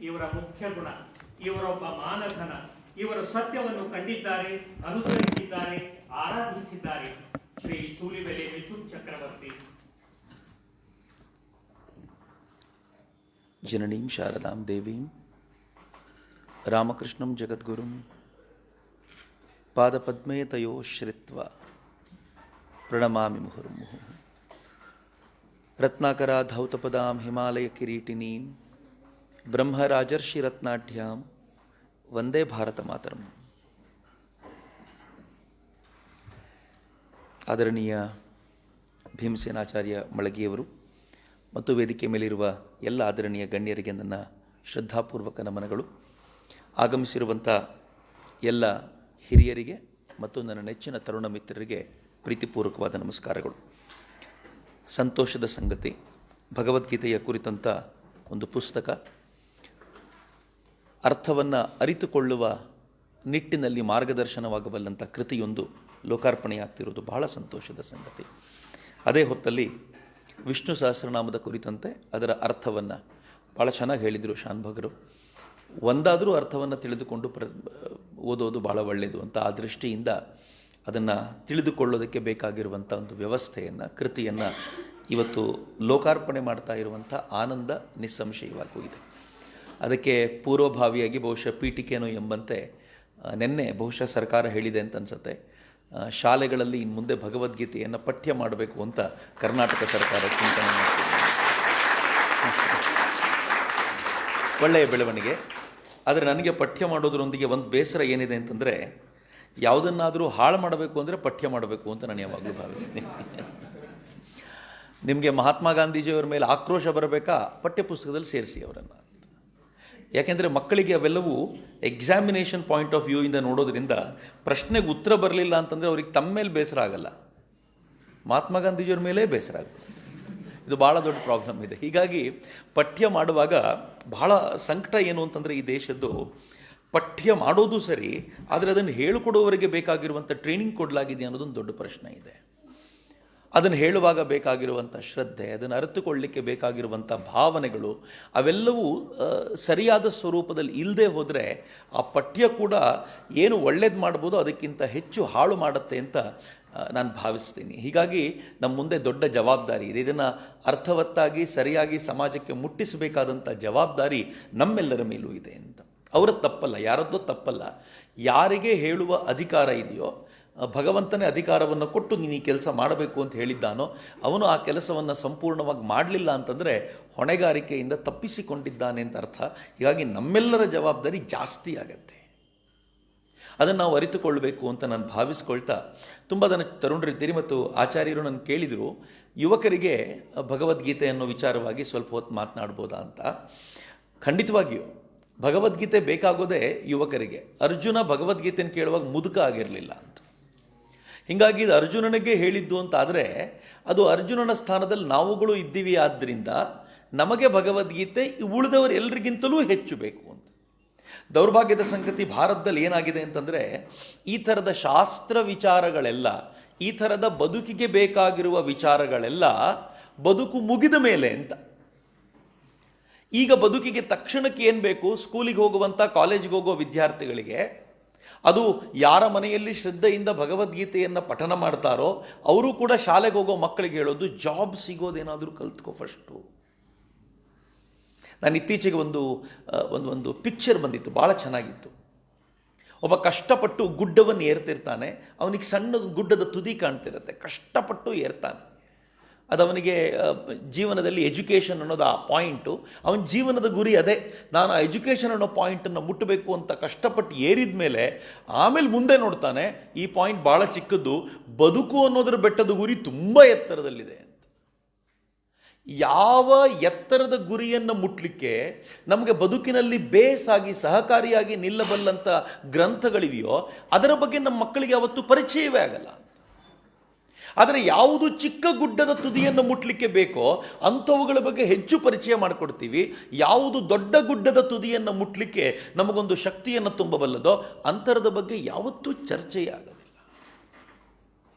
ಇವರ ಮುಖ್ಯ ಗುಣ. ಇವರೊಬ್ಬ ಮಾನಧನ. ಇವರು ಸತ್ಯವನ್ನು ಕಂಡಿದ್ದಾರೆ, ಅನುಸರಿಸಿದ್ದಾರೆ, ಆರಾಧಿಸಿದ್ದಾರೆ. ಶ್ರೀ ಸೂಲಿಬೆಲೆ ಮಿಥುನ್ ಚಕ್ರವರ್ತಿ. ಜನನೀಂ ಶಾರದಾಂ ದೇವೀಂ ರಾಮಕೃಷ್ಣಂ ಜಗದ್ಗುರುಂ ಪಾದಪದ್ಮೇ ತಯೋ ಶ್ರಿತ್ವ ಪ್ರಣಮಾಮಿ ಮುಹುರ್ಮುಹುಃ. ರತ್ನಾಕರ ಧೌತಪದಾಂ ಹಿಮಾಲಯ ಕಿರೀಟಿನೀಂ ಬ್ರಹ್ಮರಾಜರ್ಷಿ ರತ್ನಾಢ್ಯಾಂ ವಂದೇ ಭಾರತ ಮಾತರಂ. ಆದರಣೀಯ ಭೀಮಸೇನಾಚಾರ್ಯ ಮಳಗಿಯವರು ಮತ್ತು ವೇದಿಕೆ ಮೇಲಿರುವ ಎಲ್ಲ ಆದರಣೀಯ ಗಣ್ಯರಿಗೆ ನನ್ನ ಶ್ರದ್ಧಾಪೂರ್ವಕ ನಮನಗಳು. ಆಗಮಿಸಿರುವಂಥ ಎಲ್ಲ ಹಿರಿಯರಿಗೆ ಮತ್ತು ನನ್ನ ನೆಚ್ಚಿನ ತರುಣ ಮಿತ್ರರಿಗೆ ಪ್ರೀತಿಪೂರ್ವಕವಾದ ನಮಸ್ಕಾರಗಳು. ಸಂತೋಷದ ಸಂಗತಿ, ಭಗವದ್ಗೀತೆಯ ಕುರಿತಂಥ ಒಂದು ಪುಸ್ತಕ ಅರ್ಥವನ್ನು ಅರಿತುಕೊಳ್ಳುವ ನಿಟ್ಟಿನಲ್ಲಿ ಮಾರ್ಗದರ್ಶನವಾಗಬಲ್ಲಂಥ ಕೃತಿಯೊಂದು ಲೋಕಾರ್ಪಣೆಯಾಗ್ತಿರೋದು ಬಹಳ ಸಂತೋಷದ ಸಂಗತಿ. ಅದೇ ಹೊತ್ತಲ್ಲಿ ವಿಷ್ಣು ಸಹಸ್ರನಾಮದ ಕುರಿತಂತೆ ಅದರ ಅರ್ಥವನ್ನು ಭಾಳ ಚೆನ್ನಾಗಿ ಹೇಳಿದರು ಶಾನ್ಭಗರು. ಒಂದಾದರೂ ಅರ್ಥವನ್ನು ತಿಳಿದುಕೊಂಡು ಓದೋದು ಭಾಳ ಒಳ್ಳೆಯದು ಅಂತ ಆ ದೃಷ್ಟಿಯಿಂದ ಅದನ್ನು ತಿಳಿದುಕೊಳ್ಳೋದಕ್ಕೆ ಬೇಕಾಗಿರುವಂಥ ಒಂದು ವ್ಯವಸ್ಥೆಯನ್ನು, ಕೃತಿಯನ್ನು ಇವತ್ತು ಲೋಕಾರ್ಪಣೆ ಮಾಡ್ತಾ ಇರುವಂಥ ಆನಂದ ನಿಸ್ಸಂಶಯವಾಗೂ ಇದೆ. ಅದಕ್ಕೆ ಪೂರ್ವಭಾವಿಯಾಗಿ ಬಹುಶಃ ಪೀಠಿಕೆನೋ ಎಂಬಂತೆ ನಿನ್ನೆ ಬಹುಶಃ ಸರ್ಕಾರ ಹೇಳಿದೆ ಅಂತ ಅನಿಸುತ್ತೆ, ಶಾಲೆಗಳಲ್ಲಿ ಇನ್ನು ಮುಂದೆ ಭಗವದ್ಗೀತೆಯನ್ನು ಪಠ್ಯ ಮಾಡಬೇಕು ಅಂತ ಕರ್ನಾಟಕ ಸರ್ಕಾರ ಚಿಂತನೆ ಮಾಡ್ತಿದೆ. ಒಳ್ಳೆಯ ಬೆಳವಣಿಗೆ. ಆದರೆ ನನಗೆ ಪಠ್ಯ ಮಾಡೋದ್ರೊಂದಿಗೆ ಒಂದು ಬೇಸರ ಏನಿದೆ ಅಂತಂದರೆ, ಯಾವುದನ್ನಾದರೂ ಹಾಳು ಮಾಡಬೇಕು ಅಂದರೆ ಪಠ್ಯ ಮಾಡಬೇಕು ಅಂತ ನಾನು ಯಾವಾಗಲೂ ಭಾವಿಸ್ತೀನಿ. ನಿಮಗೆ ಮಹಾತ್ಮ ಗಾಂಧೀಜಿಯವರ ಮೇಲೆ ಆಕ್ರೋಶ ಬರಬೇಕಾ, ಪಠ್ಯಪುಸ್ತಕದಲ್ಲಿ ಸೇರಿಸಿ ಅವರನ್ನು. ಯಾಕೆಂದರೆ ಮಕ್ಕಳಿಗೆ ಅವೆಲ್ಲವೂ ಎಕ್ಸಾಮಿನೇಷನ್ ಪಾಯಿಂಟ್ ಆಫ್ ವ್ಯೂ ಇಂದ ನೋಡೋದ್ರಿಂದ ಪ್ರಶ್ನೆಗೆ ಉತ್ತರ ಬರಲಿಲ್ಲ ಅಂತಂದರೆ ಅವ್ರಿಗೆ ತಮ್ಮ ಮೇಲೆ ಬೇಸರ ಆಗಲ್ಲ, ಮಹಾತ್ಮ ಗಾಂಧೀಜಿಯವ್ರ ಮೇಲೇ ಬೇಸರ ಆಗುತ್ತೆ. ಇದು ಭಾಳ ದೊಡ್ಡ ಪ್ರಾಬ್ಲಮ್ ಇದೆ. ಹೀಗಾಗಿ ಪಠ್ಯ ಮಾಡುವಾಗ ಭಾಳ ಸಂಕಟ ಏನು ಅಂತಂದರೆ, ಈ ದೇಶದ್ದು ಪಠ್ಯ ಮಾಡೋದು ಸರಿ, ಆದರೆ ಅದನ್ನು ಹೇಳಿಕೊಡುವವರಿಗೆ ಬೇಕಾಗಿರುವಂಥ ಟ್ರೈನಿಂಗ್ ಕೊಡಲಾಗಿದೆ ಅನ್ನೋದೊಂದು ದೊಡ್ಡ ಪ್ರಶ್ನೆ ಇದೆ. ಅದನ್ನು ಹೇಳುವಾಗ ಬೇಕಾಗಿರುವಂಥ ಶ್ರದ್ಧೆ, ಅದನ್ನು ಅರಿತುಕೊಳ್ಳಲಿಕ್ಕೆ ಬೇಕಾಗಿರುವಂಥ ಭಾವನೆಗಳು ಅವೆಲ್ಲವೂ ಸರಿಯಾದ ಸ್ವರೂಪದಲ್ಲಿ ಇಲ್ಲದೆ ಹೋದರೆ ಆ ಪಠ್ಯ ಕೂಡ ಏನು ಒಳ್ಳೇದು ಮಾಡ್ಬೋದು ಅದಕ್ಕಿಂತ ಹೆಚ್ಚು ಹಾಳು ಮಾಡುತ್ತೆ ಅಂತ ನಾನು ಭಾವಿಸ್ತೀನಿ. ಹೀಗಾಗಿ ನಮ್ಮ ಮುಂದೆ ದೊಡ್ಡ ಜವಾಬ್ದಾರಿ ಇದೆ. ಇದನ್ನು ಅರ್ಥವತ್ತಾಗಿ ಸರಿಯಾಗಿ ಸಮಾಜಕ್ಕೆ ಮುಟ್ಟಿಸಬೇಕಾದಂಥ ಜವಾಬ್ದಾರಿ ನಮ್ಮೆಲ್ಲರ ಮೇಲೂ ಇದೆ ಅಂತ. ಅವರ ತಪ್ಪಲ್ಲ, ಯಾರದ್ದೋ ತಪ್ಪಲ್ಲ. ಯಾರಿಗೆ ಹೇಳುವ ಅಧಿಕಾರ ಇದೆಯೋ, ಭಗವಂತನೇ ಅಧಿಕಾರವನ್ನು ಕೊಟ್ಟು ನೀನು ಈ ಕೆಲಸ ಮಾಡಬೇಕು ಅಂತ ಹೇಳಿದ್ದಾನೋ, ಅವನು ಆ ಕೆಲಸವನ್ನು ಸಂಪೂರ್ಣವಾಗಿ ಮಾಡಲಿಲ್ಲ ಅಂತಂದರೆ ಹೊಣೆಗಾರಿಕೆಯಿಂದ ತಪ್ಪಿಸಿಕೊಂಡಿದ್ದಾನೆ ಅಂತ ಅರ್ಥ. ಹೀಗಾಗಿ ನಮ್ಮೆಲ್ಲರ ಜವಾಬ್ದಾರಿ ಜಾಸ್ತಿ ಆಗತ್ತೆ. ಅದನ್ನು ನಾವು ಅರಿತುಕೊಳ್ಬೇಕು ಅಂತ ನಾನು ಭಾವಿಸ್ಕೊಳ್ತಾ, ತುಂಬ ಜನ ತರುಣರಿದ್ದೀರಿ ಮತ್ತು ಆಚಾರ್ಯರು ನನ್ನ ಕೇಳಿದರು, ಯುವಕರಿಗೆ ಭಗವದ್ಗೀತೆ ಅನ್ನೋ ವಿಚಾರವಾಗಿ ಸ್ವಲ್ಪ ಹೊತ್ತು ಮಾತನಾಡ್ಬೋದಾ ಅಂತ. ಖಂಡಿತವಾಗಿಯೂ ಭಗವದ್ಗೀತೆ ಬೇಕಾಗೋದೇ ಯುವಕರಿಗೆ. ಅರ್ಜುನ ಭಗವದ್ಗೀತೆಯನ್ನು ಕೇಳುವಾಗ ಮುದುಕ ಆಗಿರಲಿಲ್ಲ ಅಂತ. ಹೀಗಾಗಿ ಇದು ಅರ್ಜುನನಿಗೆ ಹೇಳಿದ್ದು ಅಂತಾದರೆ ಅದು ಅರ್ಜುನನ ಸ್ಥಾನದಲ್ಲಿ ನಾವುಗಳು ಇದ್ದೀವಿ. ಆದ್ದರಿಂದ ನಮಗೆ ಭಗವದ್ಗೀತೆ ಉಳಿದವರು ಎಲ್ರಿಗಿಂತಲೂ ಹೆಚ್ಚು ಬೇಕು ಅಂತ. ದೌರ್ಭಾಗ್ಯದ ಸಂಗತಿ ಭಾರತದಲ್ಲಿ ಏನಾಗಿದೆ ಅಂತಂದರೆ, ಈ ಥರದ ಶಾಸ್ತ್ರ ವಿಚಾರಗಳೆಲ್ಲ, ಈ ಥರದ ಬದುಕಿಗೆ ಬೇಕಾಗಿರುವ ವಿಚಾರಗಳೆಲ್ಲ ಬದುಕು ಮುಗಿದ ಮೇಲೆ ಅಂತ. ಈಗ ಬದುಕಿಗೆ ತಕ್ಷಣಕ್ಕೆ ಏನು ಬೇಕು, ಸ್ಕೂಲಿಗೆ ಹೋಗುವಂಥ, ಕಾಲೇಜಿಗೆ ಹೋಗುವ ವಿದ್ಯಾರ್ಥಿಗಳಿಗೆ, ಅದು ಯಾರ ಮನೆಯಲ್ಲಿ ಶ್ರದ್ಧೆಯಿಂದ ಭಗವದ್ಗೀತೆಯನ್ನು ಪಠನ ಮಾಡ್ತಾರೋ ಅವರು ಕೂಡ ಶಾಲೆಗೆ ಹೋಗೋ ಮಕ್ಕಳಿಗೆ ಹೇಳೋದು, ಜಾಬ್ ಸಿಗೋದೇನಾದರೂ ಕಲ್ತ್ಕೋ ಫಸ್ಟು. ನಾನು ಇತ್ತೀಚೆಗೆ ಒಂದು ಪಿಕ್ಚರ್ ಬಂದಿತ್ತು, ಭಾಳ ಚೆನ್ನಾಗಿತ್ತು. ಒಬ್ಬ ಕಷ್ಟಪಟ್ಟು ಗುಡ್ಡವನ್ನು ಏರ್ತಿರ್ತಾನೆ, ಅವನಿಗೆ ಸಣ್ಣದು ಗುಡ್ಡದ ತುದಿ ಕಾಣ್ತಿರುತ್ತೆ, ಕಷ್ಟಪಟ್ಟು ಏರ್ತಾನೆ. ಅದು ಅವನಿಗೆ ಜೀವನದಲ್ಲಿ ಎಜುಕೇಷನ್ ಅನ್ನೋದು ಆ ಪಾಯಿಂಟು. ಅವನ ಜೀವನದ ಗುರಿ ಅದೇ, ನಾನು ಆ ಎಜುಕೇಷನ್ ಅನ್ನೋ ಪಾಯಿಂಟನ್ನು ಮುಟ್ಟಬೇಕು ಅಂತ ಕಷ್ಟಪಟ್ಟು ಏರಿದ ಮೇಲೆ ಆಮೇಲೆ ಮುಂದೆ ನೋಡ್ತಾನೆ, ಈ ಪಾಯಿಂಟ್ ಭಾಳ ಚಿಕ್ಕದ್ದು, ಬದುಕು ಅನ್ನೋದ್ರ ಬೆಟ್ಟದ ಗುರಿ ತುಂಬ ಎತ್ತರದಲ್ಲಿದೆ ಅಂತ. ಯಾವ ಎತ್ತರದ ಗುರಿಯನ್ನು ಮುಟ್ಟಲಿಕ್ಕೆ ನಮಗೆ ಬದುಕಿನಲ್ಲಿ ಬೇಸಾಗಿ ಸಹಕಾರಿಯಾಗಿ ನಿಲ್ಲಬಲ್ಲಂಥ ಗ್ರಂಥಗಳಿವೆಯೋ ಅದರ ಬಗ್ಗೆ ನಮ್ಮ ಮಕ್ಕಳಿಗೆ ಯಾವತ್ತೂ ಪರಿಚಯವೇ ಆಗಲ್ಲ. ಆದರೆ ಯಾವುದು ಚಿಕ್ಕ ಗುಡ್ಡದ ತುದಿಯನ್ನು ಮುಟ್ಟಲಿಕ್ಕೆ ಬೇಕೋ ಅಂಥವುಗಳ ಬಗ್ಗೆ ಹೆಚ್ಚು ಪರಿಚಯ ಮಾಡಿಕೊಡ್ತೀವಿ. ಯಾವುದು ದೊಡ್ಡ ಗುಡ್ಡದ ತುದಿಯನ್ನು ಮುಟ್ಟಲಿಕ್ಕೆ ನಮಗೊಂದು ಶಕ್ತಿಯನ್ನು ತುಂಬಬಲ್ಲದೋ ಅಂಥರದ ಬಗ್ಗೆ ಯಾವತ್ತೂ ಚರ್ಚೆಯೇ ಆಗೋದಿಲ್ಲ.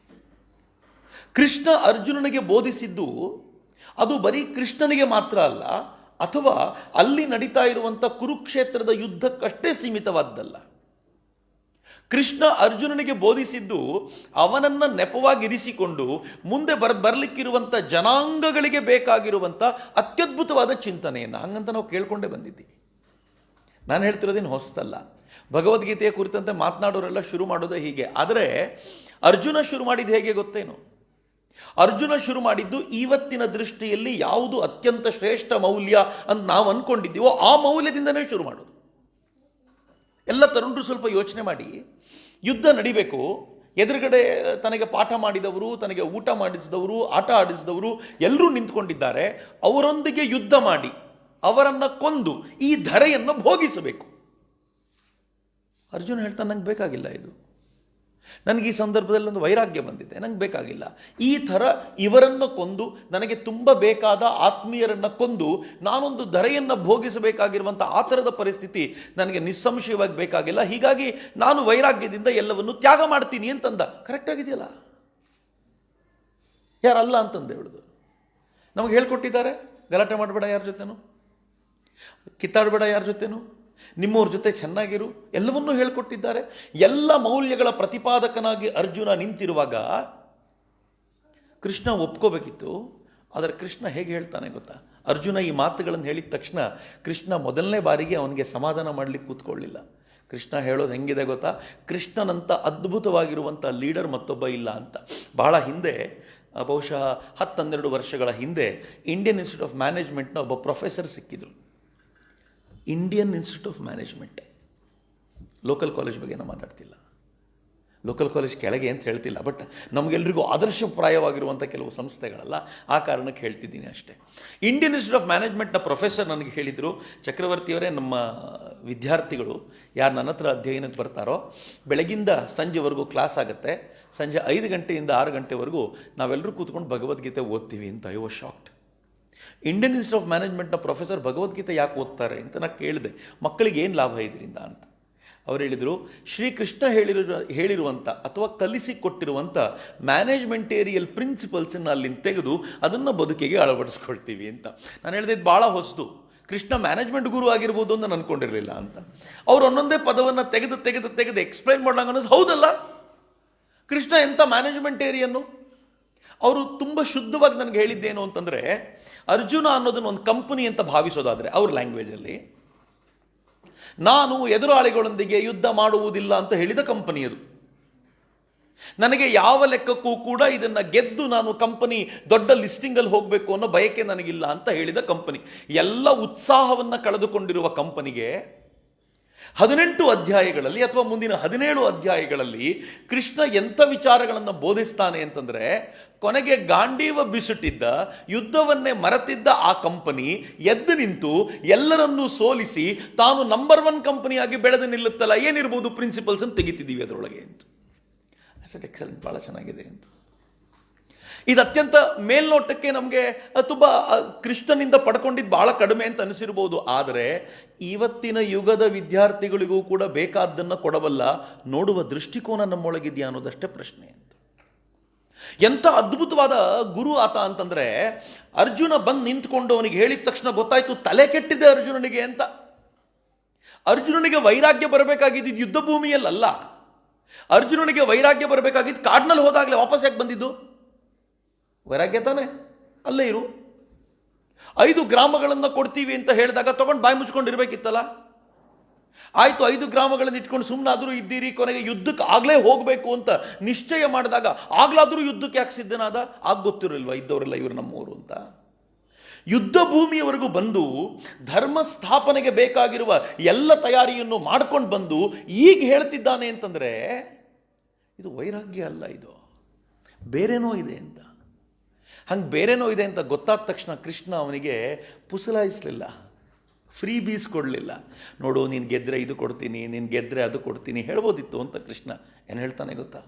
ಕೃಷ್ಣ ಅರ್ಜುನನಿಗೆ ಬೋಧಿಸಿದ್ದು ಅದು ಬರೀ ಕೃಷ್ಣನಿಗೆ ಮಾತ್ರ ಅಲ್ಲ, ಅಥವಾ ಅಲ್ಲಿ ನಡೀತಾ ಇರುವಂಥ ಕುರುಕ್ಷೇತ್ರದ ಯುದ್ಧಕ್ಕಷ್ಟೇ ಸೀಮಿತವಾದ್ದಲ್ಲ. ಕೃಷ್ಣ ಅರ್ಜುನನಿಗೆ ಬೋಧಿಸಿದ್ದು ಅವನನ್ನು ನೆಪವಾಗಿರಿಸಿಕೊಂಡು ಮುಂದೆ ಬರಲಿಕ್ಕಿರುವಂಥ ಜನಾಂಗಗಳಿಗೆ ಬೇಕಾಗಿರುವಂಥ ಅತ್ಯದ್ಭುತವಾದ ಚಿಂತನೆಯನ್ನು. ಹಂಗಂತ ನಾವು ಕೇಳ್ಕೊಂಡೇ ಬಂದಿದ್ದೀವಿ. ನಾನು ಹೇಳ್ತಿರೋದೇನು ಹೊಸ್ತಲ್ಲ. ಭಗವದ್ಗೀತೆಯ ಕುರಿತಂತೆ ಮಾತನಾಡೋರೆಲ್ಲ ಶುರು ಮಾಡೋದೇ ಹೀಗೆ. ಆದರೆ ಅರ್ಜುನ ಶುರು ಮಾಡಿದ್ದು ಹೇಗೆ ಗೊತ್ತೇನು? ಅರ್ಜುನ ಶುರು ಮಾಡಿದ್ದು ಇವತ್ತಿನ ದೃಷ್ಟಿಯಲ್ಲಿ ಯಾವುದು ಅತ್ಯಂತ ಶ್ರೇಷ್ಠ ಮೌಲ್ಯ ಅಂತ ನಾವು ಅಂದ್ಕೊಂಡಿದ್ದೀವೋ ಆ ಮೌಲ್ಯದಿಂದನೇ ಶುರು ಮಾಡೋದು. ಎಲ್ಲ ತರುಣರು ಸ್ವಲ್ಪ ಯೋಚನೆ ಮಾಡಿ. ಯುದ್ಧ ನಡಿಬೇಕು, ಎದುರುಗಡೆ ತನಗೆ ಪಾಠ ಮಾಡಿದವರು, ತನಗೆ ಊಟ ಮಾಡಿಸಿದವರು, ಆಟ ಆಡಿಸಿದವರು ಎಲ್ಲರೂ ನಿಂತ್ಕೊಂಡಿದ್ದಾರೆ. ಅವರೊಂದಿಗೆ ಯುದ್ಧ ಮಾಡಿ ಅವರನ್ನು ಕೊಂದು ಈ ಧರೆಯನ್ನು ಭೋಗಿಸಬೇಕು. ಅರ್ಜುನ ಹೇಳ್ತಾನೆ, ನಂಗೆ ಬೇಕಾಗಿಲ್ಲ ಇದು. ನನಗೆ ಈ ಸಂದರ್ಭದಲ್ಲಿ ಒಂದು ವೈರಾಗ್ಯ ಬಂದಿದೆ, ನಂಗೆ ಬೇಕಾಗಿಲ್ಲ. ಈ ಥರ ಇವರನ್ನು ಕೊಂದು ನನಗೆ ತುಂಬ ಬೇಕಾದ ಆತ್ಮೀಯರನ್ನು ಕೊಂದು ನಾನೊಂದು ಧರೆಯನ್ನು ಭೋಗಿಸಬೇಕಾಗಿರುವಂಥ ಆ ಥರದ ಪರಿಸ್ಥಿತಿ ನನಗೆ ನಿಸ್ಸಂಶಯವಾಗಿ ಬೇಕಾಗಿಲ್ಲ. ಹೀಗಾಗಿ ನಾನು ವೈರಾಗ್ಯದಿಂದ ಎಲ್ಲವನ್ನು ತ್ಯಾಗ ಮಾಡ್ತೀನಿ ಅಂತಂದ. ಕರೆಕ್ಟಾಗಿದೆಯಲ್ಲ? ಯಾರಲ್ಲ ಅಂತಂದು ಹೇಳುದು. ನಮಗೆ ಹೇಳ್ಕೊಟ್ಟಿದ್ದಾರೆ, ಗಲಾಟೆ ಮಾಡಬೇಡ ಯಾರ ಜೊತೆನೂ, ಕಿತ್ತಾಡಬೇಡ ಯಾರ ಜೊತೆನೂ, ನಿಮ್ಮವ್ರ ಜೊತೆ ಚೆನ್ನಾಗಿರು, ಎಲ್ಲವನ್ನೂ ಹೇಳ್ಕೊಟ್ಟಿದ್ದಾರೆ. ಎಲ್ಲ ಮೌಲ್ಯಗಳ ಪ್ರತಿಪಾದಕನಾಗಿ ಅರ್ಜುನ ನಿಂತಿರುವಾಗ ಕೃಷ್ಣ ಒಪ್ಕೋಬೇಕಿತ್ತು. ಆದರೆ ಕೃಷ್ಣ ಹೇಗೆ ಹೇಳ್ತಾನೆ ಗೊತ್ತಾ? ಅರ್ಜುನ ಈ ಮಾತುಗಳನ್ನು ಹೇಳಿದ ತಕ್ಷಣ ಕೃಷ್ಣ ಮೊದಲನೇ ಬಾರಿಗೆ ಅವನಿಗೆ ಸಮಾಧಾನ ಮಾಡಲಿಕ್ಕೆ ಕೂತ್ಕೊಳ್ಳಿಲ್ಲ. ಕೃಷ್ಣ ಹೇಳೋದು ಹೆಂಗಿದೆ ಗೊತ್ತಾ? ಕೃಷ್ಣನಂಥ ಅದ್ಭುತವಾಗಿರುವಂಥ ಲೀಡರ್ ಮತ್ತೊಬ್ಬ ಇಲ್ಲ ಅಂತ. ಬಹಳ ಹಿಂದೆ, ಬಹುಶಃ 10-12 ವರ್ಷಗಳ ಹಿಂದೆ, ಇಂಡಿಯನ್ ಇನ್ಸ್ಟಿಟ್ಯೂಟ್ ಆಫ್ ಮ್ಯಾನೇಜ್ಮೆಂಟ್ನ ಒಬ್ಬ ಪ್ರೊಫೆಸರ್ ಸಿಕ್ಕಿದ್ರು. Indian institute of management, local college ಬಗ್ಗೆ ನಾನು ಮಾತಾಡ್ತಿಲ್ಲ, ಲೋಕಲ್ ಕಾಲೇಜ್ ಕೆಳಗೆ ಅಂತ ಹೇಳ್ತಿಲ್ಲ, ಬಟ್ ನಮಗೆಲ್ಲರಿಗೂ ಆದರ್ಶಪ್ರಾಯವಾಗಿರುವಂಥ ಕೆಲವು ಸಂಸ್ಥೆಗಳಲ್ಲ, ಆ ಕಾರಣಕ್ಕೆ ಹೇಳ್ತಿದ್ದೀನಿ ಅಷ್ಟೇ. ಇಂಡಿಯನ್ ಇನ್ಸ್ಟಿಟ್ಯೂಟ್ ಆಫ್ ಮ್ಯಾನೇಜ್ಮೆಂಟ್ನ ಪ್ರೊಫೆಸರ್ ನನಗೆ ಹೇಳಿದರು, ಚಕ್ರವರ್ತಿಯವರೇ, ನಮ್ಮ ವಿದ್ಯಾರ್ಥಿಗಳು ಯಾರು ನನ್ನ ಹತ್ರ ಅಧ್ಯಯನಕ್ಕೆ ಬರ್ತಾರೋ ಬೆಳಗಿಂದ ಸಂಜೆವರೆಗೂ ಕ್ಲಾಸ್ ಆಗುತ್ತೆ, ಸಂಜೆ 5 ಗಂಟೆಯಿಂದ 6 ಗಂಟೆವರೆಗೂ ನಾವೆಲ್ಲರೂ ಕೂತ್ಕೊಂಡು ಭಗವದ್ಗೀತೆ ಓದ್ತೀವಿ ಅಂತ. I was shocked. Indian institute of ಮ್ಯಾನೇಜ್ಮೆಂಟ್ನ ಪ್ರೊಫೆಸರ್ ಭಗವದ್ಗೀತೆ ಯಾಕೆ ಓದ್ತಾರೆ ಅಂತ ನಾನು ಕೇಳಿದೆ. ಮಕ್ಕಳಿಗೆ ಏನು ಲಾಭ ಇದರಿಂದ ಅಂತ. ಅವರು ಹೇಳಿದರು, ಶ್ರೀಕೃಷ್ಣ ಹೇಳಿರುವಂಥ ಅಥವಾ ಕಲಿಸಿಕೊಟ್ಟಿರುವಂಥ ಮ್ಯಾನೇಜ್ಮೆಂಟೇರಿಯಲ್ ಪ್ರಿನ್ಸಿಪಲ್ಸನ್ನು ಅಲ್ಲಿಂದ ತೆಗೆದು ಅದನ್ನು ಬದುಕಿಗೆ ಅಳವಡಿಸ್ಕೊಳ್ತೀವಿ ಅಂತ. ನಾನು ಹೇಳಿದೆ, ಇದು ಭಾಳ ಹೊಸದು, ಕೃಷ್ಣ ಮ್ಯಾನೇಜ್ಮೆಂಟ್ ಗುರು ಆಗಿರ್ಬೋದು ಅಂತ ನಾನು ಅಂದ್ಕೊಂಡಿರಲಿಲ್ಲ ಅಂತ. ಅವರು ಒಂದೊಂದೇ ಪದವನ್ನು ತೆಗೆದು ಎಕ್ಸ್ಪ್ಲೈನ್ ಮಾಡ್ಲಾಗ ಅನ್ನೋದು, ಹೌದಲ್ಲ, ಕೃಷ್ಣ ಎಂಥ ಮ್ಯಾನೇಜ್ಮೆಂಟೇರಿಯನ್ನು. ಅವರು ತುಂಬ ಶುದ್ಧವಾಗಿ ನನಗೆ ಹೇಳಿದ್ದೇನು ಅಂತಂದರೆ, ಅರ್ಜುನ ಅನ್ನೋದನ್ನು ಒಂದು ಕಂಪನಿ ಅಂತ ಭಾವಿಸೋದಾದರೆ ಅವ್ರ ಲ್ಯಾಂಗ್ವೇಜಲ್ಲಿ, ನಾನು ಎದುರಾಳಿಗಳೊಂದಿಗೆ ಯುದ್ಧ ಮಾಡುವುದಿಲ್ಲ ಅಂತ ಹೇಳಿದ ಕಂಪನಿ ಅದು. ನನಗೆ ಯಾವ ಲೆಕ್ಕಕ್ಕೂ ಕೂಡ ಇದನ್ನು ಗೆದ್ದು ನಾನು ಕಂಪನಿ ದೊಡ್ಡ ಲಿಸ್ಟಿಂಗಲ್ಲಿ ಹೋಗಬೇಕು ಅನ್ನೋ ಬಯಕೆ ನನಗಿಲ್ಲ ಅಂತ ಹೇಳಿದ ಕಂಪನಿ. ಎಲ್ಲ ಉತ್ಸಾಹವನ್ನು ಕಳೆದುಕೊಂಡಿರುವ ಕಂಪನಿಗೆ 18 ಅಧ್ಯಾಯಗಳಲ್ಲಿ ಅಥವಾ ಮುಂದಿನ 17 ಅಧ್ಯಾಯಗಳಲ್ಲಿ ಕೃಷ್ಣ ಎಂಥ ವಿಚಾರಗಳನ್ನು ಬೋಧಿಸ್ತಾನೆ ಅಂತಂದರೆ, ಕೊನೆಗೆ ಗಾಂಡೀವ ಬಿಸುಟ್ಟಿದ್ದ, ಯುದ್ಧವನ್ನೇ ಮರೆತಿದ್ದ ಆ ಕಂಪನಿ ಎದ್ದು ನಿಂತು ಎಲ್ಲರನ್ನೂ ಸೋಲಿಸಿ ತಾನು ನಂಬರ್ 1 ಕಂಪನಿಯಾಗಿ ಬೆಳೆದು ನಿಲ್ಲುತ್ತಲ್ಲ, ಏನಿರ್ಬೋದು ಪ್ರಿನ್ಸಿಪಲ್ಸ್ ಅಂತ ತೆಗಿತಿದ್ದೀವಿ ಅದರೊಳಗೆ ಅಂತ. ಎಕ್ಸಲೆಂಟ್, ಭಾಳ ಚೆನ್ನಾಗಿದೆ ಅಂತ. ಇದು ಅತ್ಯಂತ ಮೇಲ್ನೋಟಕ್ಕೆ ನಮಗೆ ತುಂಬ ಕೃಷ್ಣನಿಂದ ಪಡ್ಕೊಂಡಿದ್ದು ಭಾಳ ಕಡಿಮೆ ಅಂತ ಅನಿಸಿರ್ಬೋದು. ಆದರೆ ಇವತ್ತಿನ ಯುಗದ ವಿದ್ಯಾರ್ಥಿಗಳಿಗೂ ಕೂಡ ಬೇಕಾದ್ದನ್ನು ಕೊಡಬಲ್ಲ ನೋಡುವ ದೃಷ್ಟಿಕೋನ ನಮ್ಮೊಳಗಿದೆಯಾ ಅನ್ನೋದಷ್ಟೇ ಪ್ರಶ್ನೆ ಅಂತ. ಎಂಥ ಅದ್ಭುತವಾದ ಗುರು ಆತ ಅಂತಂದರೆ, ಅರ್ಜುನ ಬಂದು ನಿಂತ್ಕೊಂಡು ಅವನಿಗೆ ಹೇಳಿದ ತಕ್ಷಣ ಗೊತ್ತಾಯ್ತು ತಲೆ ಕೆಟ್ಟಿದೆ ಅರ್ಜುನನಿಗೆ ಅಂತ. ಅರ್ಜುನನಿಗೆ ವೈರಾಗ್ಯ ಬರಬೇಕಾಗಿದ್ದು ಯುದ್ಧ ಭೂಮಿಯಲ್ಲ. ಅರ್ಜುನನಿಗೆ ವೈರಾಗ್ಯ ಬರಬೇಕಾಗಿದ್ದು ಕಾಡಿನಲ್ಲಿ ಹೋದಾಗಲೇ. ವಾಪಸ್ ಯಾಕೆ ಬಂದಿದ್ದು? ವೈರಾಗ್ಯ ತಾನೆ, ಅಲ್ಲೇ ಇರು. 5 ಗ್ರಾಮಗಳನ್ನು ಕೊಡ್ತೀವಿ ಅಂತ ಹೇಳಿದಾಗ ತಗೊಂಡು ಬಾಯಿ ಮುಚ್ಕೊಂಡಿರ್ಬೇಕಿತ್ತಲ್ಲ. ಆಯಿತು, 5 ಗ್ರಾಮಗಳನ್ನು ಇಟ್ಕೊಂಡು ಸುಮ್ಮನಾದರೂ ಇದ್ದೀರಿ, ಕೊನೆಗೆ ಯುದ್ಧಕ್ಕೆ ಆಗಲೇ ಹೋಗಬೇಕು ಅಂತ ನಿಶ್ಚಯ ಮಾಡಿದಾಗ ಆಗ್ಲಾದರೂ ಯುದ್ಧಕ್ಕೆ ಯಾಕೆ ಸಿದ್ಧನಾದ? ಆಗ ಗೊತ್ತಿರಲಿಲ್ವ ಇದ್ದವರೆಲ್ಲ ಇವರು ನಮ್ಮವರು ಅಂತ? ಯುದ್ಧ ಭೂಮಿಯವರೆಗೂ ಬಂದು ಧರ್ಮ ಸ್ಥಾಪನೆಗೆ ಬೇಕಾಗಿರುವ ಎಲ್ಲ ತಯಾರಿಯನ್ನು ಮಾಡ್ಕೊಂಡು ಬಂದು ಈಗ ಹೇಳ್ತಿದ್ದಾನೆ ಅಂತಂದರೆ ಇದು ವೈರಾಗ್ಯ ಅಲ್ಲ, ಇದು ಬೇರೆನೋ ಇದೆ ಅಂತ. ಹಂಗೆ ಬೇರೆನೋ ಇದೆ ಅಂತ ಗೊತ್ತಾದ ತಕ್ಷಣ ಕೃಷ್ಣ ಅವನಿಗೆ ಪುಸಲಾಯಿಸಲಿಲ್ಲ, ಫ್ರೀ ಬೀಸ್ ಕೊಡಲಿಲ್ಲ. ನೋಡು, ನೀನು ಗೆದ್ದರೆ ಇದು ಕೊಡ್ತೀನಿ, ನೀನು ಗೆದ್ದರೆ ಅದು ಕೊಡ್ತೀನಿ ಹೇಳ್ಬೋದಿತ್ತು ಅಂತ ಕೃಷ್ಣ ಏನು ಹೇಳ್ತಾನೆ ಗೊತ್ತಾ?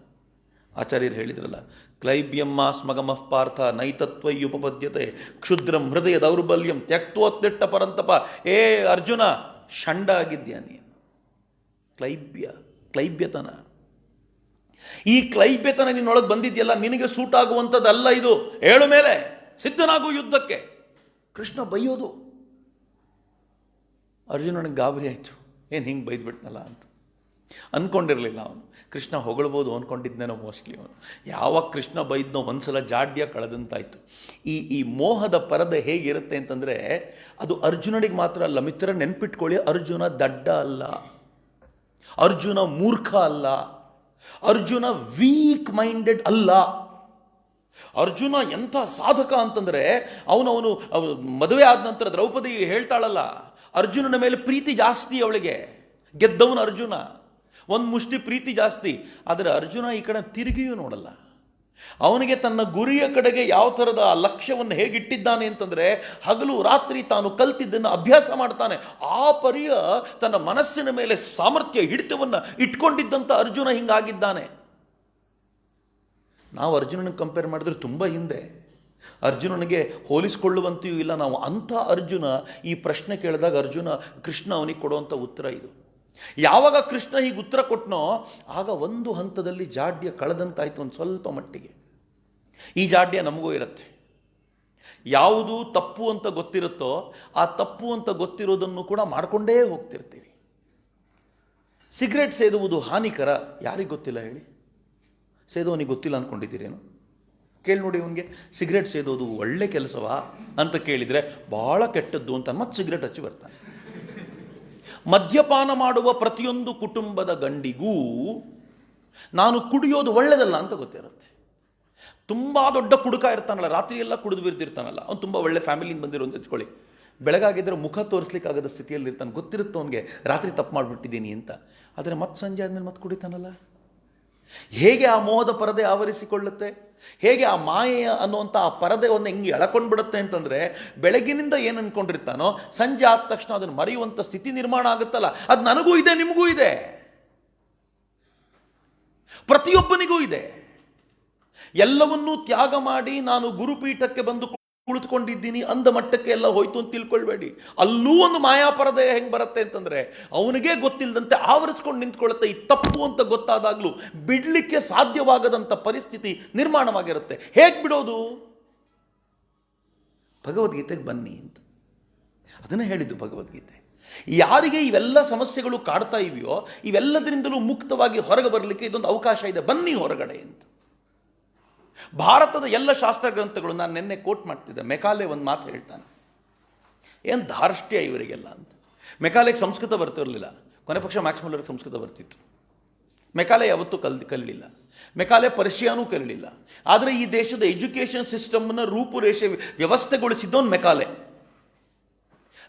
ಆಚಾರ್ಯರು ಹೇಳಿದ್ರಲ್ಲ, ಕ್ಲೈಬ್ಯಮ್ಮ ಸ್ಮಗಮಃ ಪಾರ್ಥ ನೈತತ್ವಯುಪಪದ್ಯತೆ ಕ್ಷುದ್ರಂ ಹೃದಯ ದೌರ್ಬಲ್ಯಂ ತ್ಯಕ್ತೋತ್ತಿಟ್ಟ ಪರಂತಪ. ಏ ಅರ್ಜುನ, ಷಂಡ ಆಗಿದ್ಯಾ ನೀನು. ಕ್ಲೈಬ್ಯತನ, ಈ ಕ್ಲೈಬ್ಯತನ ನಿನ್ನೊಳಗೆ ಬಂದಿದೆಯಲ್ಲ, ನಿನಗೆ ಸೂಟ್ ಆಗುವಂಥದ್ದಲ್ಲ ಇದು. ಹೇಳು ಮೇಲೆ ಸಿದ್ಧನಾಗು ಯುದ್ಧಕ್ಕೆ. ಕೃಷ್ಣ ಬೈಯೋದು, ಅರ್ಜುನನಿಗೆ ಗಾಬರಿ ಆಯಿತು, ಏನು ಹಿಂಗೆ ಬೈದ್ಬಿಟ್ನಲ್ಲ ಅಂತ. ಅಂದ್ಕೊಂಡಿರಲಿಲ್ಲ ಅವನು. ಕೃಷ್ಣ ಹೊಗಳ್ಬೋದು ಅಂದ್ಕೊಂಡಿದ್ದೇನೋ ಮೋಸ್ಟ್ಲಿ ಅವನು. ಯಾವಾಗ ಕೃಷ್ಣ ಬೈದ್ನೋ ಒಂದ್ಸಲ ಜಾಡ್ಯ ಕಳೆದಂತಾಯಿತು. ಈ ಮೋಹದ ಪರದೆ ಹೇಗಿರುತ್ತೆ ಅಂತಂದರೆ ಅದು ಅರ್ಜುನನಿಗೆ ಮಾತ್ರ ಅಲ್ಲ. ಮಿತ್ರ ನೆನ್ಪಿಟ್ಕೊಳ್ಳಿ, ಅರ್ಜುನ ದಡ್ಡ ಅಲ್ಲ, ಅರ್ಜುನ ಮೂರ್ಖ ಅಲ್ಲ, ಅರ್ಜುನ ವೀಕ್ ಮೈಂಡೆಡ್ ಅಲ್ಲ. ಅರ್ಜುನ ಎಂಥ ಸಾಧಕ ಅಂತಂದರೆ ಅವನು ಮದುವೆ ಆದ ನಂತರ ದ್ರೌಪದಿ ಹೇಳ್ತಾಳಲ್ಲ, ಅರ್ಜುನನ ಮೇಲೆ ಪ್ರೀತಿ ಜಾಸ್ತಿ ಅವಳಿಗೆ, ಗೆದ್ದವನು ಅರ್ಜುನ, ಒಂದು ಮುಷ್ಟಿ ಪ್ರೀತಿ ಜಾಸ್ತಿ. ಆದರೆ ಅರ್ಜುನ ಈ ಕಡೆ ತಿರುಗಿಯೂ ನೋಡಲ್ಲ. ಅವನಿಗೆ ತನ್ನ ಗುರಿಯ ಕಡೆಗೆ ಯಾವ ಥರದ ಲಕ್ಷ್ಯವನ್ನು ಹೇಗಿಟ್ಟಿದ್ದಾನೆ ಅಂತಂದರೆ ಹಗಲು ರಾತ್ರಿ ತಾನು ಕಲ್ತಿದ್ದನ್ನು ಅಭ್ಯಾಸ ಮಾಡ್ತಾನೆ. ಆ ಪರಿಯ ತನ್ನ ಮನಸ್ಸಿನ ಮೇಲೆ ಸಾಮರ್ಥ್ಯ ಹಿಡಿತವನ್ನು ಇಟ್ಕೊಂಡಿದ್ದಂಥ ಅರ್ಜುನ ಹಿಂಗಾಗಿದ್ದಾನೆ. ನಾವು ಅರ್ಜುನನಿಗೆ ಕಂಪೇರ್ ಮಾಡಿದ್ರೆ ತುಂಬ ಹಿಂದೆ. ಅರ್ಜುನನಿಗೆ ಹೋಲಿಸಿಕೊಳ್ಳುವಂತೆಯೂ ಇಲ್ಲ ನಾವು. ಅಂಥ ಅರ್ಜುನ ಈ ಪ್ರಶ್ನೆ ಕೇಳಿದಾಗ ಕೃಷ್ಣ ಅವನಿಗೆ ಕೊಡುವಂಥ ಉತ್ತರ ಇದು. ಯಾವಾಗ ಕೃಷ್ಣ ಹೀಗೆ ಉತ್ತರ ಕೊಟ್ಟನೋ ಆಗ ಒಂದು ಹಂತದಲ್ಲಿ ಜಾಡ್ಯ ಕಳೆದಂತಾಯಿತು ಒಂದು ಸ್ವಲ್ಪ ಮಟ್ಟಿಗೆ. ಈ ಜಾಡ್ಯ ನಮಗೂ ಇರುತ್ತೆ. ಯಾವುದು ತಪ್ಪು ಅಂತ ಗೊತ್ತಿರುತ್ತೋ ಆ ತಪ್ಪು ಅಂತ ಗೊತ್ತಿರೋದನ್ನು ಕೂಡ ಮಾಡಿಕೊಂಡೇ ಹೋಗ್ತಿರ್ತೀವಿ. ಸಿಗರೇಟ್ ಸೇದುವುದು ಹಾನಿಕರ ಯಾರಿಗೆ ಗೊತ್ತಿಲ್ಲ ಹೇಳಿ? ಸೇದೋನಿಗೆ ಗೊತ್ತಿಲ್ಲ ಅಂದ್ಕೊಂಡಿದ್ದೀರೇನು? ಕೇಳಿ ನೋಡಿ ಅವನಿಗೆ, ಸಿಗರೇಟ್ ಸೇದೋದು ಒಳ್ಳೆ ಕೆಲಸವಾ ಅಂತ ಕೇಳಿದರೆ ಭಾಳ ಕೆಟ್ಟದ್ದು ಅಂತ ಮತ್ತೆ ಸಿಗರೇಟ್ ಹಚ್ಚಿ ಬರ್ತಾನೆ. ಮದ್ಯಪಾನ ಮಾಡುವ ಪ್ರತಿಯೊಂದು ಕುಟುಂಬದ ಗಂಡಿಗೂ ನಾನು ಕುಡಿಯೋದು ಒಳ್ಳೆಯದಲ್ಲ ಅಂತ ಗೊತ್ತಿರುತ್ತೆ. ತುಂಬ ದೊಡ್ಡ ಕುಡುಕ ಇರ್ತಾನಲ್ಲ, ರಾತ್ರಿ ಎಲ್ಲ ಕುಡಿದು ಬಿರ್ತಿರ್ತಾನಲ್ಲ, ಅವ್ನು ತುಂಬ ಒಳ್ಳೆ ಫ್ಯಾಮಿಲಿಯಿಂದ ಬಂದಿರೋ ಅಂತ ಇಟ್ಕೊಳ್ಳಿ. ಬೆಳಗಾಗಿದ್ದರೆ ಮುಖ ತೋರಿಸ್ಲಿಕ್ಕಾಗದ ಸ್ಥಿತಿಯಲ್ಲಿ ಇರ್ತಾನೆ. ಗೊತ್ತಿರುತ್ತೆ ಅವನಿಗೆ ರಾತ್ರಿ ತಪ್ಪು ಮಾಡಿಬಿಟ್ಟಿದ್ದೀನಿ ಅಂತ. ಆದರೆ ಮತ್ತೆ ಸಂಜೆ ಆದಮೇಲೆ ಮತ್ತೆ ಕುಡಿತಾನಲ್ಲ. ಹೇಗೆ ಆ ಮೋಹದ ಪರದೆ ಆವರಿಸಿಕೊಳ್ಳುತ್ತೆ, ಹೇಗೆ ಆ ಮಾಯೆಯ ಅನ್ನುವಂಥ ಆ ಪರದೆಯನ್ನು ಹೆಂಗೆ ಎಳಕೊಂಡು ಬಿಡುತ್ತೆ ಅಂತಂದರೆ ಬೆಳಗಿನಿಂದ ಏನು ಅಂದ್ಕೊಂಡಿರ್ತಾನೋ ಸಂಜೆ ಆದ ತಕ್ಷಣ ಅದನ್ನು ಮರೆಯುವಂಥ ಸ್ಥಿತಿ ನಿರ್ಮಾಣ ಆಗುತ್ತಲ್ಲ. ಅದು ನನಗೂ ಇದೆ, ನಿಮಗೂ ಇದೆ, ಪ್ರತಿಯೊಬ್ಬನಿಗೂ ಇದೆ. ಎಲ್ಲವನ್ನೂ ತ್ಯಾಗ ಮಾಡಿ ನಾನು ಗುರುಪೀಠಕ್ಕೆ ಬಂದು ಕುಳಿತುಕೊಂಡಿದ್ದೀನಿ ಅಂದ ಮಟ್ಟಕ್ಕೆ ಎಲ್ಲ ಹೋಯ್ತು ಅಂತ ತಿಳ್ಕೊಳ್ಬೇಡಿ. ಅಲ್ಲೂ ಒಂದು ಮಾಯಾಪರದೆ ಹೆಂಗೆ ಬರುತ್ತೆ ಅಂತಂದರೆ ಅವನಿಗೆ ಗೊತ್ತಿಲ್ಲದಂತೆ ಆವರಿಸ್ಕೊಂಡು ನಿಂತ್ಕೊಳ್ಳುತ್ತೆ. ಈ ತಪ್ಪು ಅಂತ ಗೊತ್ತಾದಾಗಲೂ ಬಿಡಲಿಕ್ಕೆ ಸಾಧ್ಯವಾಗದಂಥ ಪರಿಸ್ಥಿತಿ ನಿರ್ಮಾಣವಾಗಿರುತ್ತೆ. ಹೇಗೆ ಬಿಡೋದು? ಭಗವದ್ಗೀತೆಗೆ ಬನ್ನಿ ಅಂತ ಅದನ್ನೇ ಹೇಳಿದ್ದು ಭಗವದ್ಗೀತೆ. ಯಾರಿಗೆ ಇವೆಲ್ಲ ಸಮಸ್ಯೆಗಳು ಕಾಡ್ತಾ ಇವೆಯೋ ಇವೆಲ್ಲದರಿಂದಲೂ ಮುಕ್ತವಾಗಿ ಹೊರಗೆ ಬರಲಿಕ್ಕೆ ಇದೊಂದು ಅವಕಾಶ ಇದೆ, ಬನ್ನಿ ಹೊರಗಡೆ ಅಂತ. ಭಾರತದ ಎಲ್ಲ ಶಾಸ್ತ್ರ ಗ್ರಂಥಗಳು, ನಾನು ನಿನ್ನೆ ಕೋಟ್ ಮಾಡ್ತಿದ್ದೆ, ಮೆಕಾಲೆ ಒಂದು ಮಾತು ಹೇಳ್ತಾನೆ, ಏನು ಧಾರ್ಷ್ಟ್ಯ ಇವರಿಗೆಲ್ಲ ಅಂತ. ಮೆಕಾಲೆಗೆ ಸಂಸ್ಕೃತ ಬರ್ತಿರಲಿಲ್ಲ, ಕೊನೆ ಪಕ್ಷ ಮ್ಯಾಕ್ಸ್ ಮುಲ್ಲರ್ಗೆ ಸಂಸ್ಕೃತ ಬರ್ತಿತ್ತು. ಮೆಕಾಲೆ ಯಾವತ್ತೂ ಕಲಿಲಿಲ್ಲ, ಮೆಕಾಲೆ ಪರ್ಷಿಯಾನೂ ಕಲಿಲಿಲ್ಲ. ಆದರೆ ಈ ದೇಶದ ಎಜುಕೇಷನ್ ಸಿಸ್ಟಮ್ನ ರೂಪುರೇಷೆ ವ್ಯವಸ್ಥೆಗೊಳಿಸಿದ್ದವನು ಮೆಕಾಲೆ.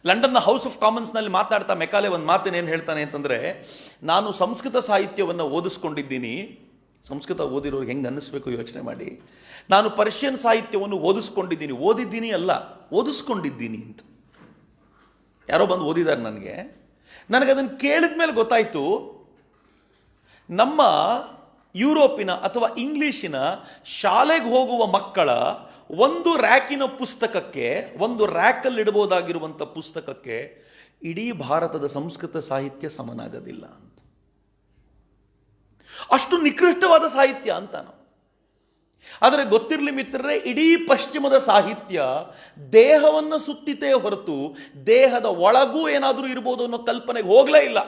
ಲಂಡನ್ನ ಹೌಸ್ ಆಫ್ ಕಾಮನ್ಸ್ನಲ್ಲಿ ಮಾತಾಡ್ತಾ ಮೆಕಾಲೆ ಒಂದು ಮಾತೇನೇನು ಹೇಳ್ತಾನೆ ಅಂತಂದರೆ, ನಾನು ಸಂಸ್ಕೃತ ಸಾಹಿತ್ಯವನ್ನು ಓದಿಸ್ಕೊಂಡಿದ್ದೀನಿ. ಸಂಸ್ಕೃತ ಓದಿರೋರು ಹೆಂಗೆ ಅನ್ನಿಸ್ಬೇಕು ಯೋಚನೆ ಮಾಡಿ. ನಾನು ಪರ್ಷಿಯನ್ ಸಾಹಿತ್ಯವನ್ನು ಓದಿದ್ದೀನಿ ಅಲ್ಲ, ಓದಿಸ್ಕೊಂಡಿದ್ದೀನಿ ಅಂತ. ಯಾರೋ ಬಂದು ಓದಿದ್ದಾರೆ ನನಗದನ್ನು ಕೇಳಿದ ಮೇಲೆ ಗೊತ್ತಾಯಿತು, ನಮ್ಮ ಯುರೋಪಿನ ಅಥವಾ ಇಂಗ್ಲೀಷಿನ ಶಾಲೆಗೆ ಹೋಗುವ ಮಕ್ಕಳ ಒಂದು ರ್ಯಾಕಿನ ಪುಸ್ತಕಕ್ಕೆ, ಒಂದು ರ್ಯಾಕಲ್ಲಿ ಇಡಬಹುದಾಗಿರುವಂಥ ಪುಸ್ತಕಕ್ಕೆ ಇಡೀ ಭಾರತದ ಸಂಸ್ಕೃತ ಸಾಹಿತ್ಯ ಸಮನಾಗೋದಿಲ್ಲ ಅಂತ. ಅಷ್ಟು ನಿಕೃಷ್ಟವಾದ ಸಾಹಿತ್ಯ ಅಂತ ನಾವು. ಆದರೆ ಗೊತ್ತಿರಲಿ ಮಿತ್ರರೇ, ಇಡೀ ಪಶ್ಚಿಮದ ಸಾಹಿತ್ಯ ದೇಹವನ್ನು ಸುತ್ತಿತೇ ಹೊರತು ದೇಹದ ಒಳಗೂ ಏನಾದರೂ ಇರ್ಬೋದು ಅನ್ನೋ ಕಲ್ಪನೆಗೆ ಹೋಗಲೇ ಇಲ್ಲ.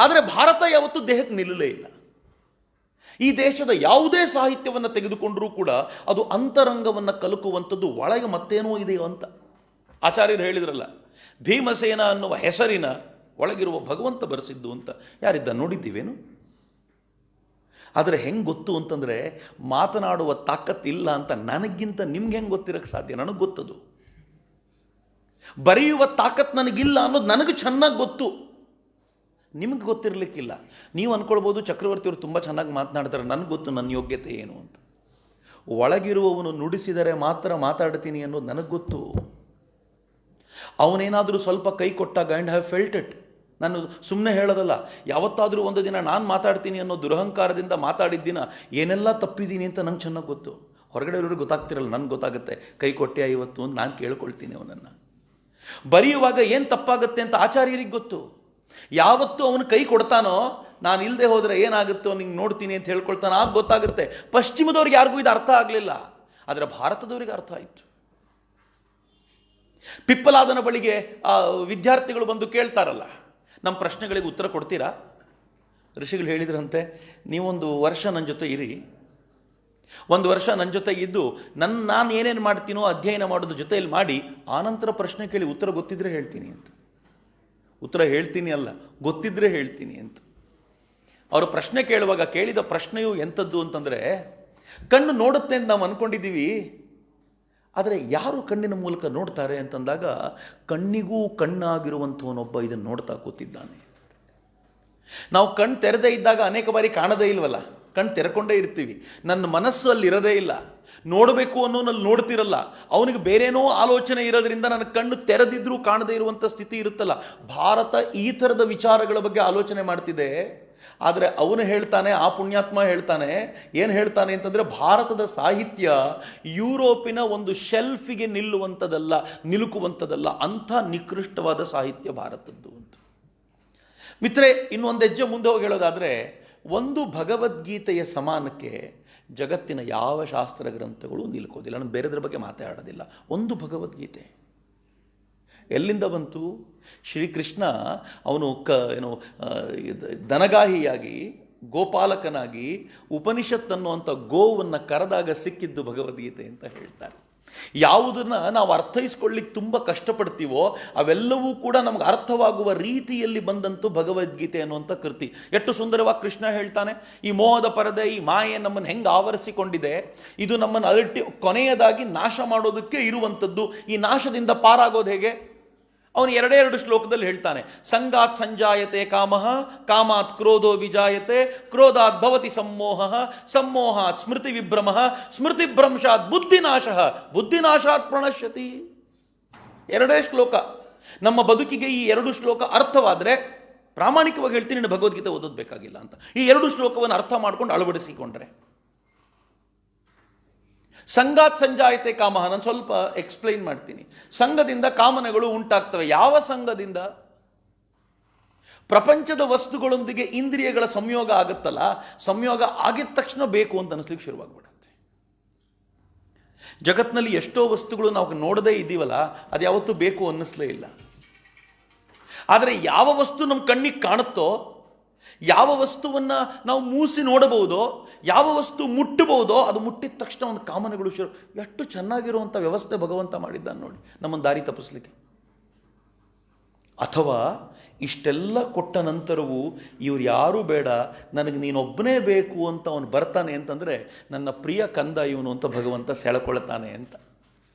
ಆದರೆ ಭಾರತ ಯಾವತ್ತೂ ದೇಹಕ್ಕೆ ನಿಲ್ಲಲೇ ಇಲ್ಲ. ಈ ದೇಶದ ಯಾವುದೇ ಸಾಹಿತ್ಯವನ್ನು ತೆಗೆದುಕೊಂಡರೂ ಕೂಡ ಅದು ಅಂತರಂಗವನ್ನು ಕಲಕುವಂಥದ್ದು, ಒಳಗೆ ಮತ್ತೇನೋ ಇದೆಯೋ ಅಂತ. ಆಚಾರ್ಯರು ಹೇಳಿದ್ರಲ್ಲ, ಭೀಮಸೇನ ಅನ್ನುವ ಹೆಸರಿನ ಒಳಗಿರುವ ಭಗವಂತ ಬರೆಸಿದ್ದು ಅಂತ. ಯಾರಿದ್ದ ನೋಡಿದ್ದೀವೇನು? ಆದರೆ ಹೆಂಗೆ ಗೊತ್ತು ಅಂತಂದರೆ, ಮಾತನಾಡುವ ತಾಕತ್ತಿಲ್ಲ ಅಂತ ನನಗಿಂತ ನಿಮ್ಗೆ ಹೆಂಗೆ ಗೊತ್ತಿರೋಕ್ಕೆ ಸಾಧ್ಯ? ನನಗೆ ಗೊತ್ತದು. ಬರೆಯುವ ತಾಕತ್ತು ನನಗಿಲ್ಲ ಅನ್ನೋದು ನನಗೆ ಚೆನ್ನಾಗಿ ಗೊತ್ತು, ನಿಮಗೆ ಗೊತ್ತಿರಲಿಕ್ಕಿಲ್ಲ. ನೀವು ಅಂದ್ಕೊಳ್ಬೋದು ಚಕ್ರವರ್ತಿಯವರು ತುಂಬ ಚೆನ್ನಾಗಿ ಮಾತನಾಡ್ತಾರೆ, ನನಗೆ ಗೊತ್ತು ನನ್ನ ಯೋಗ್ಯತೆ ಏನು ಅಂತ. ಒಳಗಿರುವವನು ನುಡಿಸಿದರೆ ಮಾತ್ರ ಮಾತಾಡ್ತೀನಿ ಅನ್ನೋದು ನನಗೆ ಗೊತ್ತು. ಅವನೇನಾದರೂ ಸ್ವಲ್ಪ ಕೈ ಕೊಟ್ಟಾಗ ಆ್ಯಂಡ್ ಹ್ಯಾವ್ ಫೆಲ್ಟ್ ಇಟ್. ನಾನು ಸುಮ್ಮನೆ ಹೇಳೋದಲ್ಲ, ಯಾವತ್ತಾದರೂ ಒಂದು ದಿನ ನಾನು ಮಾತಾಡ್ತೀನಿ ಅನ್ನೋ ದುರಹಂಕಾರದಿಂದ ಮಾತಾಡಿದ್ದಿನ ಏನೆಲ್ಲ ತಪ್ಪಿದ್ದೀನಿ ಅಂತ ನಂಗೆ ಚೆನ್ನಾಗಿ ಗೊತ್ತು. ಹೊರಗಡೆ ಇರೋರಿಗೆ ಗೊತ್ತಾಗ್ತಿರಲ್ಲ, ನನಗೆ ಗೊತ್ತಾಗುತ್ತೆ. ಕೈ ಕೊಟ್ಟೆ ಇವತ್ತು ಅಂತ ನಾನು ಕೇಳ್ಕೊಳ್ತೀನಿ ಅವನನ್ನು. ಬರೆಯುವಾಗ ಏನು ತಪ್ಪಾಗುತ್ತೆ ಅಂತ ಆಚಾರ್ಯರಿಗೆ ಗೊತ್ತು. ಯಾವತ್ತು ಅವನು ಕೈ ಕೊಡ್ತಾನೋ, ನಾನು ಇಲ್ಲದೆ ಹೋದರೆ ಏನಾಗುತ್ತೋ ನಿಂಗೆ ನೋಡ್ತೀನಿ ಅಂತ ಹೇಳ್ಕೊಳ್ತಾನೆ, ಆಗ ಗೊತ್ತಾಗುತ್ತೆ. ಪಶ್ಚಿಮದವ್ರಿಗೆ ಯಾರಿಗೂ ಇದು ಅರ್ಥ ಆಗಲಿಲ್ಲ, ಆದರೆ ಭಾರತದವ್ರಿಗೆ ಅರ್ಥ ಆಯಿತು. ಪಿಪ್ಪಲಾದನ ಬಳಿಗೆ ವಿದ್ಯಾರ್ಥಿಗಳು ಬಂದು ಕೇಳ್ತಾರಲ್ಲ, ನಮ್ಮ ಪ್ರಶ್ನೆಗಳಿಗೆ ಉತ್ತರ ಕೊಡ್ತೀರಾ? ಋಷಿಗಳು ಹೇಳಿದ್ರಂತೆ, ನೀವೊಂದು ವರ್ಷ ನನ್ನ ಜೊತೆ ಇರಿ, ಒಂದು ವರ್ಷ ನನ್ನ ಜೊತೆ ಇದ್ದು ನಾನು ಏನೇನು ಮಾಡ್ತೀನೋ ಅಧ್ಯಯನ ಮಾಡೋದು ಜೊತೆಯಲ್ಲಿ ಮಾಡಿ, ಆನಂತರ ಪ್ರಶ್ನೆ ಕೇಳಿ ಉತ್ತರ ಗೊತ್ತಿದ್ರೆ ಹೇಳ್ತೀನಿ ಅಂತ. ಉತ್ತರ ಹೇಳ್ತೀನಿ ಅಲ್ಲ, ಗೊತ್ತಿದ್ರೆ ಹೇಳ್ತೀನಿ ಅಂತ. ಅವರು ಪ್ರಶ್ನೆ ಕೇಳುವಾಗ ಕೇಳಿದ ಪ್ರಶ್ನೆಯು ಎಂಥದ್ದು ಅಂತಂದರೆ, ಕಣ್ಣು ನೋಡುತ್ತೆ ಅಂತ ನಾವು ಅಂದ್ಕೊಂಡಿದ್ದೀವಿ, ಆದರೆ ಯಾರು ಕಣ್ಣಿನ ಮೂಲಕ ನೋಡ್ತಾರೆ ಅಂತಂದಾಗ ಕಣ್ಣಿಗೂ ಕಣ್ಣಾಗಿರುವಂಥವನೊಬ್ಬ ಇದನ್ನು ನೋಡ್ತಾ ಕೂತಿದ್ದಾನೆ. ನಾವು ಕಣ್ಣು ತೆರೆದೇ ಇದ್ದಾಗ ಅನೇಕ ಬಾರಿ ಕಾಣದೇ ಇಲ್ವಲ್ಲ, ಕಣ್ಣು ತೆರೆಕೊಂಡೇ ಇರ್ತೀವಿ. ನನ್ನ ಮನಸ್ಸು ಅಲ್ಲಿ ಇರೋದೇ ಇಲ್ಲ, ನೋಡಬೇಕು ಅನ್ನೋನಲ್ಲಿ ನೋಡ್ತಿರಲ್ಲ. ಅವನಿಗೆ ಬೇರೇನೋ ಆಲೋಚನೆ ಇರೋದ್ರಿಂದ ನನ್ನ ಕಣ್ಣು ತೆರೆದಿದ್ರೂ ಕಾಣದೇ ಇರುವಂಥ ಸ್ಥಿತಿ ಇರುತ್ತಲ್ಲ. ಭಾರತ ಈ ಥರದ ವಿಚಾರಗಳ ಬಗ್ಗೆ ಆಲೋಚನೆ ಮಾಡ್ತಿದೆ. ಆದರೆ ಅವನು ಹೇಳ್ತಾನೆ, ಆ ಪುಣ್ಯಾತ್ಮ ಹೇಳ್ತಾನೆ, ಏನು ಹೇಳ್ತಾನೆ ಅಂತಂದರೆ, ಭಾರತದ ಸಾಹಿತ್ಯ ಯುರೋಪಿನ ಒಂದು ಶೆಲ್ಫಿಗೆ ನಿಲುಕುವಂಥದ್ದಲ್ಲ, ಅಂಥ ನಿಕೃಷ್ಟವಾದ ಸಾಹಿತ್ಯ ಭಾರತದ್ದು ಅಂತ. ಮಿತ್ರೆ, ಇನ್ನೊಂದು ಹೆಜ್ಜೆ ಮುಂದೆ ಹೋಗಿ ಹೇಳೋದಾದರೆ, ಒಂದು ಭಗವದ್ಗೀತೆಯ ಸಮಾನಕ್ಕೆ ಜಗತ್ತಿನ ಯಾವ ಶಾಸ್ತ್ರ ಗ್ರಂಥಗಳು ನಿಲ್ಕೋದಿಲ್ಲ. ನಾನು ಬೇರೆದ್ರ ಬಗ್ಗೆ ಮಾತಾಡೋದಿಲ್ಲ. ಒಂದು ಭಗವದ್ಗೀತೆ ಎಲ್ಲಿಂದ ಬಂತು? ಶ್ರೀಕೃಷ್ಣ ಅವನು ದನಗಾಹಿಯಾಗಿ, ಗೋಪಾಲಕನಾಗಿ ಉಪನಿಷತ್ ಅನ್ನುವಂಥ ಗೋವನ್ನು ಕರೆದಾಗ ಸಿಕ್ಕಿದ್ದು ಭಗವದ್ಗೀತೆ ಅಂತ ಹೇಳ್ತಾರೆ. ಯಾವುದನ್ನು ನಾವು ಅರ್ಥೈಸ್ಕೊಳ್ಳಿಕ್ಕೆ ತುಂಬ ಕಷ್ಟಪಡ್ತೀವೋ ಅವೆಲ್ಲವೂ ಕೂಡ ನಮಗೆ ಅರ್ಥವಾಗುವ ರೀತಿಯಲ್ಲಿ ಬಂದಂತೂ ಭಗವದ್ಗೀತೆ ಅನ್ನುವಂಥ ಕೃತಿ. ಎಷ್ಟು ಸುಂದರವಾಗಿ ಕೃಷ್ಣ ಹೇಳ್ತಾನೆ, ಈ ಮೋಹದ ಪರದೆ, ಈ ಮಾಯೆ ನಮ್ಮನ್ನು ಹೆಂಗೆ ಆವರಿಸಿಕೊಂಡಿದೆ, ಇದು ನಮ್ಮನ್ನು ಕೊನೆಯದಾಗಿ ನಾಶ ಮಾಡೋದಕ್ಕೆ ಇರುವಂಥದ್ದು. ಈ ನಾಶದಿಂದ ಪಾರಾಗೋದು ಹೇಗೆ? ಅವನು ಎರಡೆರಡು ಶ್ಲೋಕದಲ್ಲಿ ಹೇಳ್ತಾನೆ, ಸಂಗಾತ್ ಸಂಜಾಯತೆ ಕಾಮಃ, ಕಾಮಾತ್ ಕ್ರೋಧೋ ವಿಜಾಯತೆ, ಕ್ರೋಧಾತ್ ಭವತಿ ಸಮ್ಮೋಹಃ, ಸಮ್ಮೋಹಾತ್ ಸ್ಮೃತಿ ವಿಭ್ರಮಃ, ಸ್ಮೃತಿ ಭ್ರಂಶಾತ್ ಬುದ್ಧಿನಾಶಃ, ಬುದ್ಧಿನಾಶಾತ್ ಪ್ರಣಶ್ಯತಿ. ಎರಡೇ ಶ್ಲೋಕ. ನಮ್ಮ ಬದುಕಿಗೆ ಈ ಎರಡು ಶ್ಲೋಕ ಅರ್ಥವಾದರೆ, ಪ್ರಾಮಾಣಿಕವಾಗಿ ಹೇಳ್ತೀನಿ, ನೀನು ಭಗವದ್ಗೀತೆ ಓದೋದು ಬೇಕಾಗಿಲ್ಲ ಅಂತ. ಈ ಎರಡು ಶ್ಲೋಕವನ್ನು ಅರ್ಥ ಮಾಡ್ಕೊಂಡು ಅಳವಡಿಸಿಕೊಂಡ್ರೆ, ಸಂಗಾತ್ ಸಂಜಾಯತೆ ಕಾಮಃ, ನಾನು ಸ್ವಲ್ಪ ಎಕ್ಸ್ಪ್ಲೈನ್ ಮಾಡ್ತೀನಿ. ಸಂಘದಿಂದ ಕಾಮನೆಗಳು ಉಂಟಾಗ್ತವೆ. ಯಾವ ಸಂಘದಿಂದ? ಪ್ರಪಂಚದ ವಸ್ತುಗಳೊಂದಿಗೆ ಇಂದ್ರಿಯಗಳ ಸಂಯೋಗ ಆಗುತ್ತಲ್ಲ, ಸಂಯೋಗ ಆಗಿದ ತಕ್ಷಣ ಬೇಕು ಅಂತ ಅನಿಸ್ಲಿಕ್ಕೆ ಶುರುವಾಗ್ಬಿಡುತ್ತೆ. ಜಗತ್ತಿನಲ್ಲಿ ಎಷ್ಟೋ ವಸ್ತುಗಳು ನಾವು ನೋಡದೇ ಇದ್ದೀವಲ್ಲ, ಅದು ಯಾವತ್ತೂ ಬೇಕು ಅನ್ನಿಸ್ಲೇ ಇಲ್ಲ. ಆದರೆ ಯಾವ ವಸ್ತು ನಮ್ಮ ಕಣ್ಣಿಗೆ ಕಾಣುತ್ತೋ, ಯಾವ ವಸ್ತುವನ್ನು ನಾವು ಮೂಸಿ ನೋಡಬಹುದೋ, ಯಾವ ವಸ್ತು ಮುಟ್ಟಬಹುದೋ, ಅದು ಮುಟ್ಟಿದ ತಕ್ಷಣ ಒಂದು ಕಾಮನೆಗಳು ಶುರು. ಎಷ್ಟು ಚೆನ್ನಾಗಿರುವಂಥ ವ್ಯವಸ್ಥೆ ಭಗವಂತ ಮಾಡಿದ್ದಾನೆ ನೋಡಿ, ನಮ್ಮನ್ನು ದಾರಿ ತಪ್ಪಿಸ್ಲಿಕ್ಕೆ. ಅಥವಾ ಇಷ್ಟೆಲ್ಲ ಕೊಟ್ಟ ನಂತರವೂ ಇವ್ರು ಯಾರೂ ಬೇಡ, ನನಗೆ ನೀನೊಬ್ಬನೇ ಬೇಕು ಅಂತ ಅವನು ಬರ್ತಾನೆ ಅಂತಂದರೆ, ನನ್ನ ಪ್ರಿಯ ಕಂದ ಇವನು ಅಂತ ಭಗವಂತ ಸೆಳೆಕೊಳ್ತಾನೆ ಅಂತ.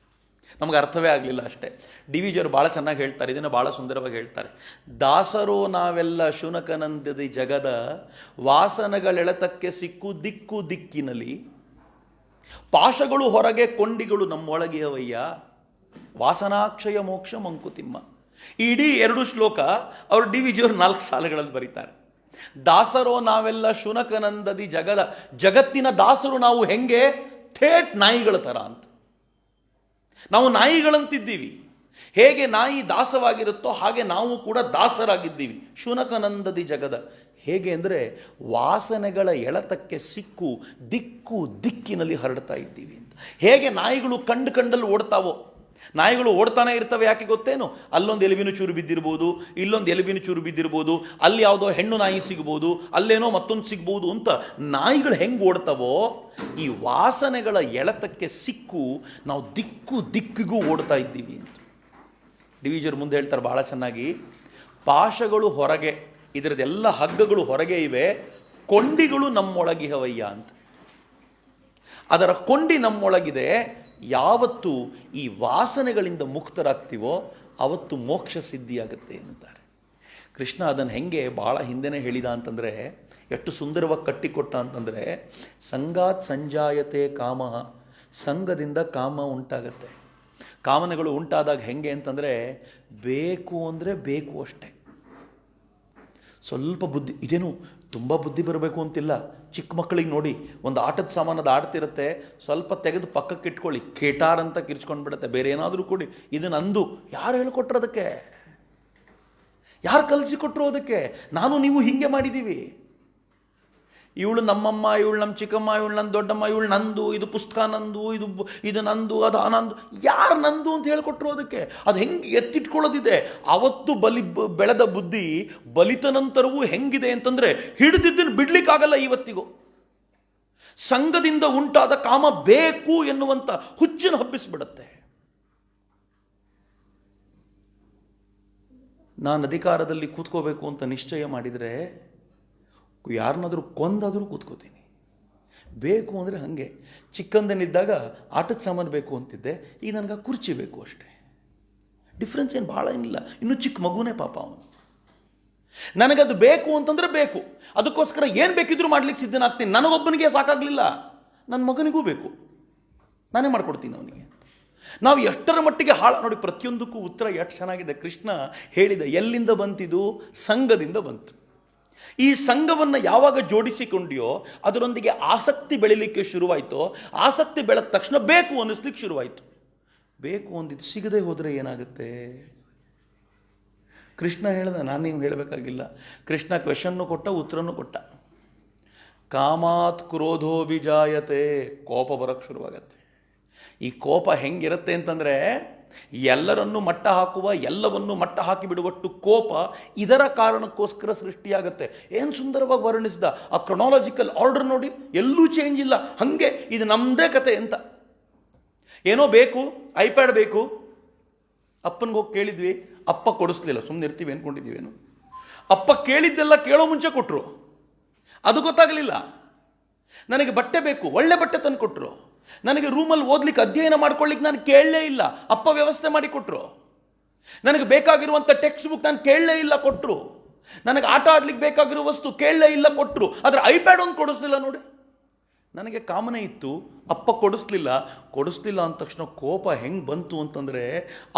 ನಮಗೆ ಅರ್ಥವೇ ಆಗಲಿಲ್ಲ ಅಷ್ಟೇ. ಡಿ ವಿ ಜಿಯವರು ಭಾಳ ಚೆನ್ನಾಗಿ ಹೇಳ್ತಾರೆ, ಇದನ್ನು ಭಾಳ ಸುಂದರವಾಗಿ ಹೇಳ್ತಾರೆ. ದಾಸರೋ ನಾವೆಲ್ಲ ಶುನಕನಂದದಿ ಜಗದ, ವಾಸನಗಳೆಳೆತಕ್ಕೆ ಸಿಕ್ಕು ದಿಕ್ಕು ದಿಕ್ಕಿನಲ್ಲಿ, ಪಾಶಗಳು ಹೊರಗೆ ಕೊಂಡಿಗಳು ನಮ್ಮೊಳಗೆ ಅವಯ್ಯ, ವಾಸನಾಕ್ಷಯ ಮೋಕ್ಷ ಮಂಕುತಿಮ್ಮ. ಇಡೀ ಎರಡು ಶ್ಲೋಕ ಅವರು ಡಿ ವಿ ಜಿಯವರು 4 ಸಾಲುಗಳಲ್ಲಿ ಬರೀತಾರೆ. ದಾಸರೋ ನಾವೆಲ್ಲ ಶುನಕನಂದದಿ ಜಗದ, ಜಗತ್ತಿನ ದಾಸರು ನಾವು ಹೆಂಗೆ? ಥೇಟ್ ನಾಯಿಗಳ ಥರ ಅಂತ. ನಾವು ನಾಯಿಗಳಂತಿದ್ದೀವಿ. ಹೇಗೆ ನಾಯಿ ದಾಸವಾಗಿರುತ್ತೋ ಹಾಗೆ ನಾವು ಕೂಡ ದಾಸರಾಗಿದ್ದೀವಿ. ಶುನಕನಂದದಿ ಜಗದ. ಹೇಗೆ ಅಂದರೆ ವಾಸನೆಗಳ ಎಳೆತಕ್ಕೆ ಸಿಕ್ಕು ದಿಕ್ಕು ದಿಕ್ಕಿನಲ್ಲಿ ಹರಡ್ತಾ ಇದ್ದೀವಿ ಅಂತ. ಹೇಗೆ ನಾಯಿಗಳು ಕಂಡಲ್ಲಿ ಓಡ್ತಾವೋ, ನಾಯಿಗಳು ಓಡ್ತಾನೆ ಇರ್ತವೆ. ಯಾಕೆ ಗೊತ್ತೇನು? ಅಲ್ಲೊಂದು ಎಲುಬಿನ ಚೂರು ಬಿದ್ದಿರ್ಬೋದು, ಇಲ್ಲೊಂದು ಎಲುಬಿನ ಚೂರು ಬಿದ್ದಿರ್ಬೋದು, ಅಲ್ಲಿ ಯಾವುದೋ ಹೆಣ್ಣು ನಾಯಿ ಸಿಗ್ಬೋದು, ಅಲ್ಲೇನೋ ಮತ್ತೊಂದು ಸಿಗ್ಬೋದು ಅಂತ ನಾಯಿಗಳು ಹೆಂಗೆ ಓಡ್ತಾವೋ, ಈ ವಾಸನೆಗಳ ಎಳೆತಕ್ಕೆ ಸಿಕ್ಕು ನಾವು ದಿಕ್ಕು ದಿಕ್ಕಿಗೂ ಓಡ್ತಾ ಇದ್ದೀವಿ ಅಂತ ಡಿ ವಿ ಜಿಯವರು ಮುಂದೆ ಹೇಳ್ತಾರೆ ಭಾಳ ಚೆನ್ನಾಗಿ. ಪಾಶಗಳು ಹೊರಗೆ, ಇದರದೆಲ್ಲ ಹಗ್ಗಗಳು ಹೊರಗೆ ಇವೆ, ಕೊಂಡಿಗಳು ನಮ್ಮೊಳಗಿಹವಯ್ಯ ಅಂತ. ಅದರ ಕೊಂಡಿ ನಮ್ಮೊಳಗಿದೆ. ಯಾವತ್ತು ಈ ವಾಸನೆಗಳಿಂದ ಮುಕ್ತರಾಗ್ತೀವೋ ಅವತ್ತು ಮೋಕ್ಷ ಸಿದ್ಧಿಯಾಗುತ್ತೆ ಅಂತಾರೆ. ಕೃಷ್ಣ ಅದನ್ನು ಹೆಂಗೆ ಭಾಳ ಹಿಂದೆನೇ ಹೇಳಿದ ಅಂತಂದರೆ, ಎಷ್ಟು ಸುಂದರವಾಗಿ ಕಟ್ಟಿಕೊಟ್ಟ ಅಂತಂದರೆ, ಸಂಗಾತ್ ಸಂಜಾಯತೆ ಕಾಮಃ, ಸಂಘದಿಂದ ಕಾಮ ಉಂಟಾಗತ್ತೆ. ಕಾಮನೆಗಳು ಉಂಟಾದಾಗ ಹೆಂಗೆ ಅಂತಂದರೆ, ಬೇಕು ಅಂದರೆ ಬೇಕು ಅಷ್ಟೆ. ಸ್ವಲ್ಪ ಬುದ್ಧಿ, ಇದೇನು ತುಂಬ ಬುದ್ಧಿ ಬರಬೇಕು ಅಂತಿಲ್ಲ. ಚಿಕ್ಕ ಮಕ್ಕಳಿಗೆ ನೋಡಿ, ಒಂದು ಆಟದ ಸಾಮಾನದ ಆಡ್ತಿರುತ್ತೆ, ಸ್ವಲ್ಪ ತೆಗೆದು ಪಕ್ಕಕ್ಕೆ ಇಟ್ಕೊಳ್ಳಿ, ಕೇಟಾರ್ ಅಂತ ಕಿರ್ಚ್ಕೊಂಡು ಬಿಡುತ್ತೆ. ಬೇರೆ ಏನಾದರೂ ಕೊಡಿ, ಇದನ್ನು ಅಂದು. ಯಾರು ಹೇಳ್ಕೊಟ್ರು ಅದಕ್ಕೆ? ಯಾರು ಕಲಿಸಿಕೊಟ್ರು ಅದಕ್ಕೆ? ನಾನು ನೀವು ಹೀಗೆ ಮಾಡಿದ್ದೀವಿ. ಇವಳು ನಮ್ಮಮ್ಮ, ಇವಳು ನಮ್ಮ ಚಿಕ್ಕಮ್ಮ, ಇವಳು ನನ್ನ ದೊಡ್ಡಮ್ಮ, ಇವಳು ನಂದು, ಇದು ಪುಸ್ತಕ ನಂದು, ಇದು ನಂದು, ಅದು ನಂದು. ಯಾರು ನಂದು ಅಂತ ಹೇಳಿಕೊಟ್ರು ಅದಕ್ಕೆ? ಅದು ಹೆಂಗೆ ಎತ್ತಿಟ್ಕೊಳ್ಳೋದಿದೆ? ಅವತ್ತು ಬೆಳೆದ ಬುದ್ಧಿ ಬಲಿತ ನಂತರವೂ ಹೆಂಗಿದೆ ಅಂತಂದರೆ ಹಿಡಿದಿದ್ದನ್ನು ಬಿಡ್ಲಿಕ್ಕಾಗಲ್ಲ ಇವತ್ತಿಗೂ. ಸಂಘದಿಂದ ಉಂಟಾದ ಕಾಮ ಬೇಕು ಎನ್ನುವಂಥ ಹುಚ್ಚನ್ನು ಹಬ್ಬಿಸ್ಬಿಡುತ್ತೆ. ನಾನು ಅಧಿಕಾರದಲ್ಲಿ ಕೂತ್ಕೋಬೇಕು ಅಂತ ನಿಶ್ಚಯ ಮಾಡಿದರೆ ಯಾರನ್ನಾದರೂ ಕೊಂದಾದರೂ ಕೂತ್ಕೋತೀನಿ. ಬೇಕು ಅಂದರೆ ಹಾಗೆ. ಚಿಕ್ಕಂದನಿದ್ದಾಗ ಆಟದ ಸಾಮಾನು ಬೇಕು ಅಂತಿದ್ದೆ, ಈಗ ನನಗೆ ಕುರ್ಚಿ ಬೇಕು ಅಷ್ಟೇ. ಡಿಫ್ರೆನ್ಸ್ ಏನು ಭಾಳ ಏನಿಲ್ಲ. ಇನ್ನೂ ಚಿಕ್ಕ ಮಗುನೇ ಪಾಪ ಅವನು. ನನಗದು ಬೇಕು ಅಂತಂದರೆ ಬೇಕು, ಅದಕ್ಕೋಸ್ಕರ ಏನು ಬೇಕಿದ್ರೂ ಮಾಡ್ಲಿಕ್ಕೆ ಸಿದ್ಧನಾಗ್ತೀನಿ. ನನಗೊಬ್ಬನಿಗೆ ಸಾಕಾಗಲಿಲ್ಲ, ನನ್ನ ಮಗನಿಗೂ ಬೇಕು, ನಾನೇ ಮಾಡ್ಕೊಡ್ತೀನಿ ಅವನಿಗೆ. ನಾವು ಎಷ್ಟರ ಮಟ್ಟಿಗೆ ನೋಡಿ, ಪ್ರತಿಯೊಂದಕ್ಕೂ ಉತ್ತರ ಎಷ್ಟು ಚೆನ್ನಾಗಿದೆ. ಕೃಷ್ಣ ಹೇಳಿದ ಎಲ್ಲಿಂದ ಬಂತಿದ್ದು? ಸಂಘದಿಂದ ಬಂತು. ಈ ಸಂಘವನ್ನು ಯಾವಾಗ ಜೋಡಿಸಿಕೊಂಡಿಯೋ ಅದರೊಂದಿಗೆ ಆಸಕ್ತಿ ಬೆಳಿಲಿಕ್ಕೆ ಶುರುವಾಯಿತೋ, ಆಸಕ್ತಿ ಬೆಳೆದ ತಕ್ಷಣ ಬೇಕು ಅನ್ನಿಸ್ಲಿಕ್ಕೆ ಶುರುವಾಯಿತು. ಬೇಕು ಅಂದಿದ್ದು ಸಿಗದೆ ಹೋದರೆ ಏನಾಗುತ್ತೆ? ಕೃಷ್ಣ ಹೇಳ್ದ, ನಾನು ನೀವು ಹೇಳಬೇಕಾಗಿಲ್ಲ. ಕೃಷ್ಣ ಕ್ವೆಶನ್ನು ಕೊಟ್ಟ, ಉತ್ತರನೂ ಕೊಟ್ಟ. ಕಾಮಾತ್ ಕ್ರೋಧೋ ವಿಜಾಯತೆ, ಕೋಪ ಬರೋಕ್ಕೆ ಶುರುವಾಗತ್ತೆ. ಈ ಕೋಪ ಹೆಂಗಿರುತ್ತೆ ಅಂತಂದರೆ, ಎಲ್ಲರನ್ನೂ ಮಟ್ಟ ಹಾಕುವ, ಎಲ್ಲವನ್ನೂ ಮಟ್ಟ ಹಾಕಿ ಬಿಡುವಟ್ಟು ಕೋಪ ಇದರ ಕಾರಣಕ್ಕೋಸ್ಕರ ಸೃಷ್ಟಿಯಾಗತ್ತೆ. ಏನು ಸುಂದರವಾಗಿ ವರ್ಣಿಸಿದ. ಆ ಕ್ರೊನಾಲಜಿಕಲ್ ಆರ್ಡರ್ ನೋಡಿ, ಎಲ್ಲೂ ಚೇಂಜ್ ಇಲ್ಲ, ಹಾಗೆ ಇದು ನಮ್ಮದೇ ಕತೆ ಅಂತ. ಏನೋ ಬೇಕು, ಐಪ್ಯಾಡ್ ಬೇಕು, ಅಪ್ಪನಿಗೆ ಹೋಗಿ ಕೇಳಿದ್ವಿ, ಅಪ್ಪ ಕೊಡಿಸ್ಲಿಲ್ಲ, ಸುಮ್ಮನೆ ಇರ್ತೀವಿ ಅಂದ್ಕೊಂಡಿದ್ದೀವೇನು. ಅಪ್ಪ ಕೇಳಿದ್ದೆಲ್ಲ ಕೇಳೋ ಮುಂಚೆ ಕೊಟ್ಟರು, ಅದು ಗೊತ್ತಾಗಲಿಲ್ಲ. ನನಗೆ ಬಟ್ಟೆ ಬೇಕು, ಒಳ್ಳೆ ಬಟ್ಟೆ ತಂದು ಕೊಟ್ಟರು. ನನಗೆ ರೂಮಲ್ಲಿ ಓದ್ಲಿಕ್ಕೆ, ಅಧ್ಯಯನ ಮಾಡ್ಕೊಳ್ಳಿಕ್ಕೆ ನಾನು ಕೇಳಲೇ ಇಲ್ಲ, ಅಪ್ಪ ವ್ಯವಸ್ಥೆ ಮಾಡಿ ಕೊಟ್ಟರು. ನನಗೆ ಬೇಕಾಗಿರುವಂಥ ಟೆಕ್ಸ್ಟ್ ಬುಕ್ ನಾನು ಕೇಳಲೇ ಇಲ್ಲ, ಕೊಟ್ಟರು. ನನಗೆ ಆಟ ಆಡ್ಲಿಕ್ಕೆ ಬೇಕಾಗಿರೋ ವಸ್ತು ಕೇಳಲೇ ಇಲ್ಲ, ಕೊಟ್ಟರು. ಆದರೆ ಐಪ್ಯಾಡ್ ಒಂದು ಕೊಡಿಸ್ಲಿಲ್ಲ ನೋಡಿ. ನನಗೆ ಕಾಮನೆ ಇತ್ತು, ಅಪ್ಪ ಕೊಡಿಸ್ಲಿಲ್ಲ ಅಂದ ತಕ್ಷಣ ಕೋಪ ಹೆಂಗೆ ಬಂತು ಅಂತಂದರೆ,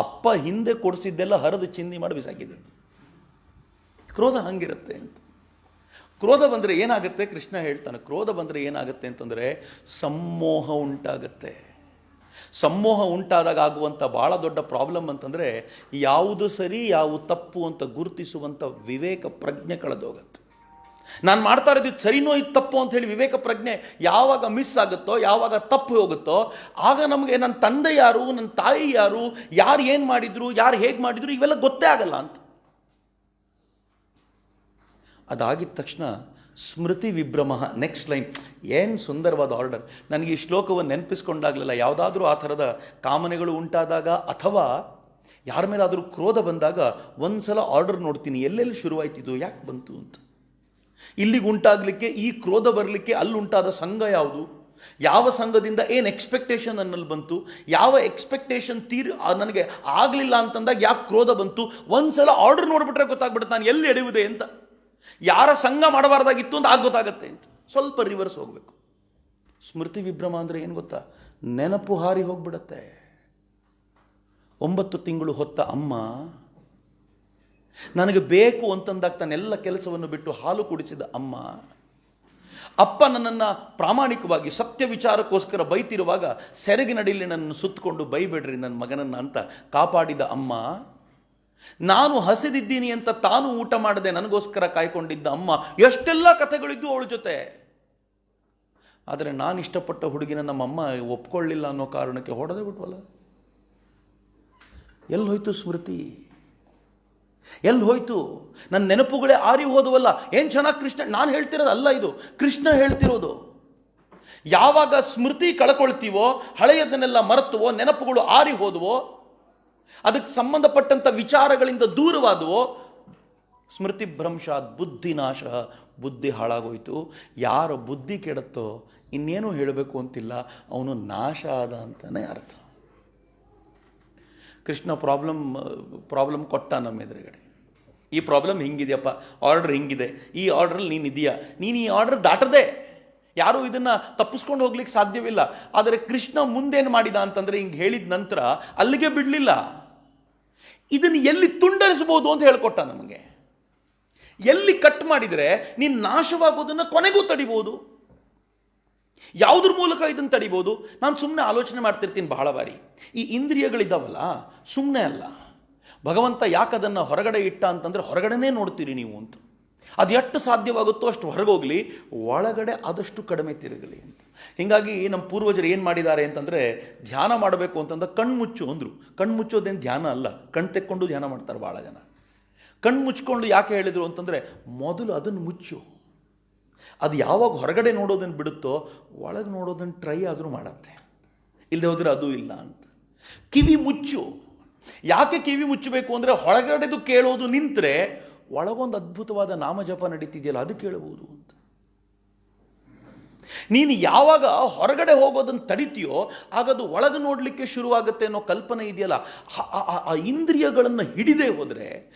ಅಪ್ಪ ಹಿಂದೆ ಕೊಡಿಸಿದ್ದೆಲ್ಲ ಹರಿದು ಚಿಂದಿ ಮಾಡಿ ಬಿಸಾಕಿದೆ. ಕ್ರೋಧ ಹಂಗಿರುತ್ತೆ ಅಂತ. ಕ್ರೋಧ ಬಂದರೆ ಏನಾಗುತ್ತೆ? ಕೃಷ್ಣ ಹೇಳ್ತಾನೆ, ಕ್ರೋಧ ಬಂದರೆ ಏನಾಗುತ್ತೆ ಅಂತಂದರೆ ಸಮ್ಮೋಹ ಉಂಟಾಗತ್ತೆ. ಸಮ್ಮೋಹ ಉಂಟಾದಾಗ ಆಗುವಂಥ ಭಾಳ ದೊಡ್ಡ ಪ್ರಾಬ್ಲಮ್ ಅಂತಂದರೆ, ಯಾವುದು ಸರಿ ಯಾವುದು ತಪ್ಪು ಅಂತ ಗುರುತಿಸುವಂಥ ವಿವೇಕ ಪ್ರಜ್ಞೆ ಕಳೆದೋಗತ್ತೆ. ನಾನು ಮಾಡ್ತಾ ಇರೋದು ಇದು ಸರಿನೋ ಇದು ತಪ್ಪು ಅಂತ ಹೇಳಿ ವಿವೇಕ ಪ್ರಜ್ಞೆ ಯಾವಾಗ ಮಿಸ್ ಆಗುತ್ತೋ, ಯಾವಾಗ ತಪ್ಪು ಹೋಗುತ್ತೋ, ಆಗ ನಮಗೆ ನನ್ನ ತಂದೆ ಯಾರು, ನನ್ನ ತಾಯಿ ಯಾರು, ಯಾರು ಏನು ಮಾಡಿದ್ರು, ಯಾರು ಹೇಗೆ ಮಾಡಿದ್ರು, ಇವೆಲ್ಲ ಗೊತ್ತೇ ಆಗಲ್ಲ ಅಂತ. ಅದಾಗಿದ ತಕ್ಷಣ ಸ್ಮೃತಿ ವಿಭ್ರಮ. ನೆಕ್ಸ್ಟ್ ಲೈನ್ ಏನು ಸುಂದರವಾದ ಆರ್ಡರ್. ನನಗೆ ಈ ಶ್ಲೋಕವನ್ನು ನೆನಪಿಸ್ಕೊಂಡಾಗಲಿಲ್ಲ, ಯಾವುದಾದ್ರೂ ಆ ಥರದ ಕಾಮನೆಗಳು ಉಂಟಾದಾಗ ಅಥವಾ ಯಾರ ಮೇಲಾದರೂ ಕ್ರೋಧ ಬಂದಾಗ ಒಂದು ಸಲ ಆರ್ಡರ್ ನೋಡ್ತೀನಿ, ಎಲ್ಲೆಲ್ಲಿ ಶುರುವಾಯ್ತಿದ್ದು, ಯಾಕೆ ಬಂತು ಅಂತ. ಇಲ್ಲಿಗೆ ಉಂಟಾಗಲಿಕ್ಕೆ, ಈ ಕ್ರೋಧ ಬರಲಿಕ್ಕೆ ಅಲ್ಲಿ ಉಂಟಾದ ಸಂಘ ಯಾವುದು, ಯಾವ ಸಂಘದಿಂದ ಏನು ಎಕ್ಸ್ಪೆಕ್ಟೇಷನ್ ನನ್ನಲ್ಲಿ ಬಂತು, ಯಾವ ಎಕ್ಸ್ಪೆಕ್ಟೇಷನ್ ನನಗೆ ಆಗಲಿಲ್ಲ ಅಂತಂದಾಗ ಯಾಕೆ ಕ್ರೋಧ ಬಂತು. ಒಂದು ಸಲ ಆರ್ಡರ್ ನೋಡಿಬಿಟ್ರೆ ಗೊತ್ತಾಗ್ಬಿಡುತ್ತೆ ನಾನು ಎಲ್ಲಿ ಎಡೆಯುವುದೇ ಅಂತ. ಯಾರ ಸಂಘ ಮಾಡಬಾರ್ದಾಗಿತ್ತು ಅಂತ ಗೊತ್ತಾಗತ್ತೆ ಅಂತ. ಸ್ವಲ್ಪ ರಿವರ್ಸ್ ಹೋಗಬೇಕು. ಸ್ಮೃತಿ ವಿಭ್ರಮ ಅಂದರೆ ಏನು ಗೊತ್ತಾ? ನೆನಪು ಹಾರಿ ಹೋಗ್ಬಿಡತ್ತೆ. 9 ತಿಂಗಳು ಹೊತ್ತ ಅಮ್ಮ ನನಗೆ ಬೇಕು ಅಂತಂದಾಗ ತನ್ನೆಲ್ಲ ಕೆಲಸವನ್ನು ಬಿಟ್ಟು ಹಾಲು ಕುಡಿಸಿದ ಅಮ್ಮ, ಅಪ್ಪ ನನ್ನನ್ನು ಪ್ರಾಮಾಣಿಕವಾಗಿ ಸತ್ಯ ವಿಚಾರಕ್ಕೋಸ್ಕರ ಬೈತಿರುವಾಗ ಸೆರಗಿನಡಿಯಲ್ಲಿ ನನ್ನನ್ನು ಸುತ್ತಕೊಂಡು ಬೈಬೇಡ್ರಿ ನನ್ನ ಮಗನನ್ನು ಅಂತ ಕಾಪಾಡಿದ ಅಮ್ಮ, ನಾನು ಹಸಿದಿದ್ದೀನಿ ಅಂತ ತಾನು ಊಟ ಮಾಡದೆ ನನಗೋಸ್ಕರ ಕಾಯ್ಕೊಂಡಿದ್ದ ಅಮ್ಮ. ಎಷ್ಟೆಲ್ಲ ಕಥೆಗಳಿದ್ದು ಅವಳ ಜೊತೆ. ಆದರೆ ನಾನು ಇಷ್ಟಪಟ್ಟ ಹುಡುಗಿನ ನಮ್ಮಮ್ಮ ಒಪ್ಕೊಳ್ಳಿಲ್ಲ ಅನ್ನೋ ಕಾರಣಕ್ಕೆ ಹೊಡೆದೇ ಬಿಟ್ವಲ್ಲ. ಎಲ್ಲಿ ಹೋಯ್ತು ಸ್ಮೃತಿ? ಎಲ್ಲಿ ಹೋಯ್ತು? ನನ್ನ ನೆನಪುಗಳೇ ಆರಿ ಹೋದವಲ್ಲ. ಏನು ಚೆನ್ನಾಗಿ ಕೃಷ್ಣ, ನಾನು ಹೇಳ್ತಿರೋದು ಅಲ್ಲ, ಇದು ಕೃಷ್ಣ ಹೇಳ್ತಿರೋದು. ಯಾವಾಗ ಸ್ಮೃತಿ ಕಳ್ಕೊಳ್ತೀವೋ, ಹಳೆಯದನ್ನೆಲ್ಲ ಮರೆತುವೋ, ನೆನಪುಗಳು ಆರಿ ಹೋದವೋ, ಅದಕ್ಕೆ ಸಂಬಂಧಪಟ್ಟಂಥ ವಿಚಾರಗಳಿಂದ ದೂರವಾದವೋ, ಸ್ಮೃತಿ ಭ್ರಂಶಾತ್ ಬುದ್ಧಿ ನಾಶ, ಬುದ್ಧಿ ಹಾಳಾಗೋಯ್ತು. ಯಾರ ಬುದ್ಧಿ ಕೆಡುತ್ತೋ ಇನ್ನೇನು ಹೇಳಬೇಕು ಅಂತಿಲ್ಲ, ಅವನು ನಾಶ ಆದ ಅಂತಲೇ ಅರ್ಥ. ಕೃಷ್ಣ ಪ್ರಾಬ್ಲಮ್ ಕೊಟ್ಟ ನಮ್ಮ ಎದುರುಗಡೆ. ಈ ಪ್ರಾಬ್ಲಮ್ ಹಿಂಗಿದೆಯಪ್ಪ, ಆರ್ಡ್ರ್ ಹಿಂಗಿದೆ, ಈ ಆರ್ಡ್ರಲ್ಲಿ ನೀನು ಇದೆಯಾ, ನೀನು ಈ ಆರ್ಡ್ರ್ ದಾಟದೆ ಯಾರೂ ಇದನ್ನು ತಪ್ಪಿಸ್ಕೊಂಡು ಹೋಗ್ಲಿಕ್ಕೆ ಸಾಧ್ಯವಿಲ್ಲ. ಆದರೆ ಕೃಷ್ಣ ಮುಂದೇನು ಮಾಡಿದ ಅಂತಂದರೆ, ಹಿಂಗೆ ಹೇಳಿದ ನಂತರ ಅಲ್ಲಿಗೆ ಬಿಡಲಿಲ್ಲ, ಇದನ್ನು ಎಲ್ಲಿ ತುಂಡರಿಸ್ಬೋದು ಅಂತ ಹೇಳ್ಕೊಟ್ಟ ನಮಗೆ. ಎಲ್ಲಿ ಕಟ್ ಮಾಡಿದರೆ ನೀನು ನಾಶವಾಗೋದನ್ನು ಕೊನೆಗೂ ತಡಿಬೋದು, ಯಾವುದ್ರ ಮೂಲಕ ಇದನ್ನು ತಡಿಬೋದು. ನಾನು ಸುಮ್ಮನೆ ಆಲೋಚನೆ ಮಾಡ್ತಿರ್ತೀನಿ ಬಹಳ ಬಾರಿ, ಈ ಇಂದ್ರಿಯಗಳಿದ್ದಾವಲ್ಲ ಸುಮ್ಮನೆ ಅಲ್ಲ. ಭಗವಂತ ಯಾಕೆ ಅದನ್ನು ಹೊರಗಡೆ ಇಟ್ಟ ಅಂತಂದರೆ, ಹೊರಗಡೆನೇ ನೋಡ್ತೀರಿ ನೀವು ಅಂತ. ಅದು ಎಷ್ಟು ಸಾಧ್ಯವಾಗುತ್ತೋ ಅಷ್ಟು ಹೊರಗೋಗಲಿ, ಒಳಗಡೆ ಆದಷ್ಟು ಕಡಿಮೆ ತಿರುಗಲಿ ಅಂತ. ಹೀಗಾಗಿ ನಮ್ಮ ಪೂರ್ವಜರು ಏನು ಮಾಡಿದ್ದಾರೆ ಅಂತಂದರೆ, ಧ್ಯಾನ ಮಾಡಬೇಕು ಅಂತಂದ್ರೆ ಕಣ್ಮುಚ್ಚು ಅಂದರು. ಕಣ್ಮುಚ್ಚೋದೇನು ಧ್ಯಾನ ಅಲ್ಲ, ಕಣ್ಣು ತೆಕ್ಕೊಂಡು ಧ್ಯಾನ ಮಾಡ್ತಾರೆ ಭಾಳ ಜನ. ಕಣ್ಣು ಮುಚ್ಕೊಂಡು ಯಾಕೆ ಹೇಳಿದರು ಅಂತಂದರೆ, ಮೊದಲು ಅದನ್ನು ಮುಚ್ಚು. ಅದು ಯಾವಾಗ ಹೊರಗಡೆ ನೋಡೋದನ್ನು ಬಿಡುತ್ತೋ ಒಳಗೆ ನೋಡೋದನ್ನು ಟ್ರೈ ಆದರೂ ಮಾಡತ್ತೆ, ಇಲ್ಲದೆ ಹೋದರೆ ಅದು ಇಲ್ಲ ಅಂತ. ಕಿವಿ ಮುಚ್ಚು. ಯಾಕೆ ಕಿವಿ ಮುಚ್ಚಬೇಕು ಅಂದರೆ, ಹೊರಗಡೆದು ಕೇಳೋದು ನಿಂತರೆ ಒಳಗೊಂದು ಅದ್ಭುತವಾದ ನಾಮಜಪ ನಡೀತಿದೆಯಲ್ಲ ಅದು ಕೇಳಬಹುದು ಅಂತ. ನೀನು ಯಾವಾಗ ಹೊರಗಡೆ ಹೋಗೋದನ್ನು ತಡಿತೀಯೋ ಆಗದು ಒಳಗೆ ನೋಡಲಿಕ್ಕೆ ಶುರುವಾಗುತ್ತೆ ಅನ್ನೋ ಕಲ್ಪನೆ ಇದೆಯಲ್ಲ, ಆ ಇಂದ್ರಿಯಗಳನ್ನು ಹಿಡಿದೇ ಹೋದರೆ,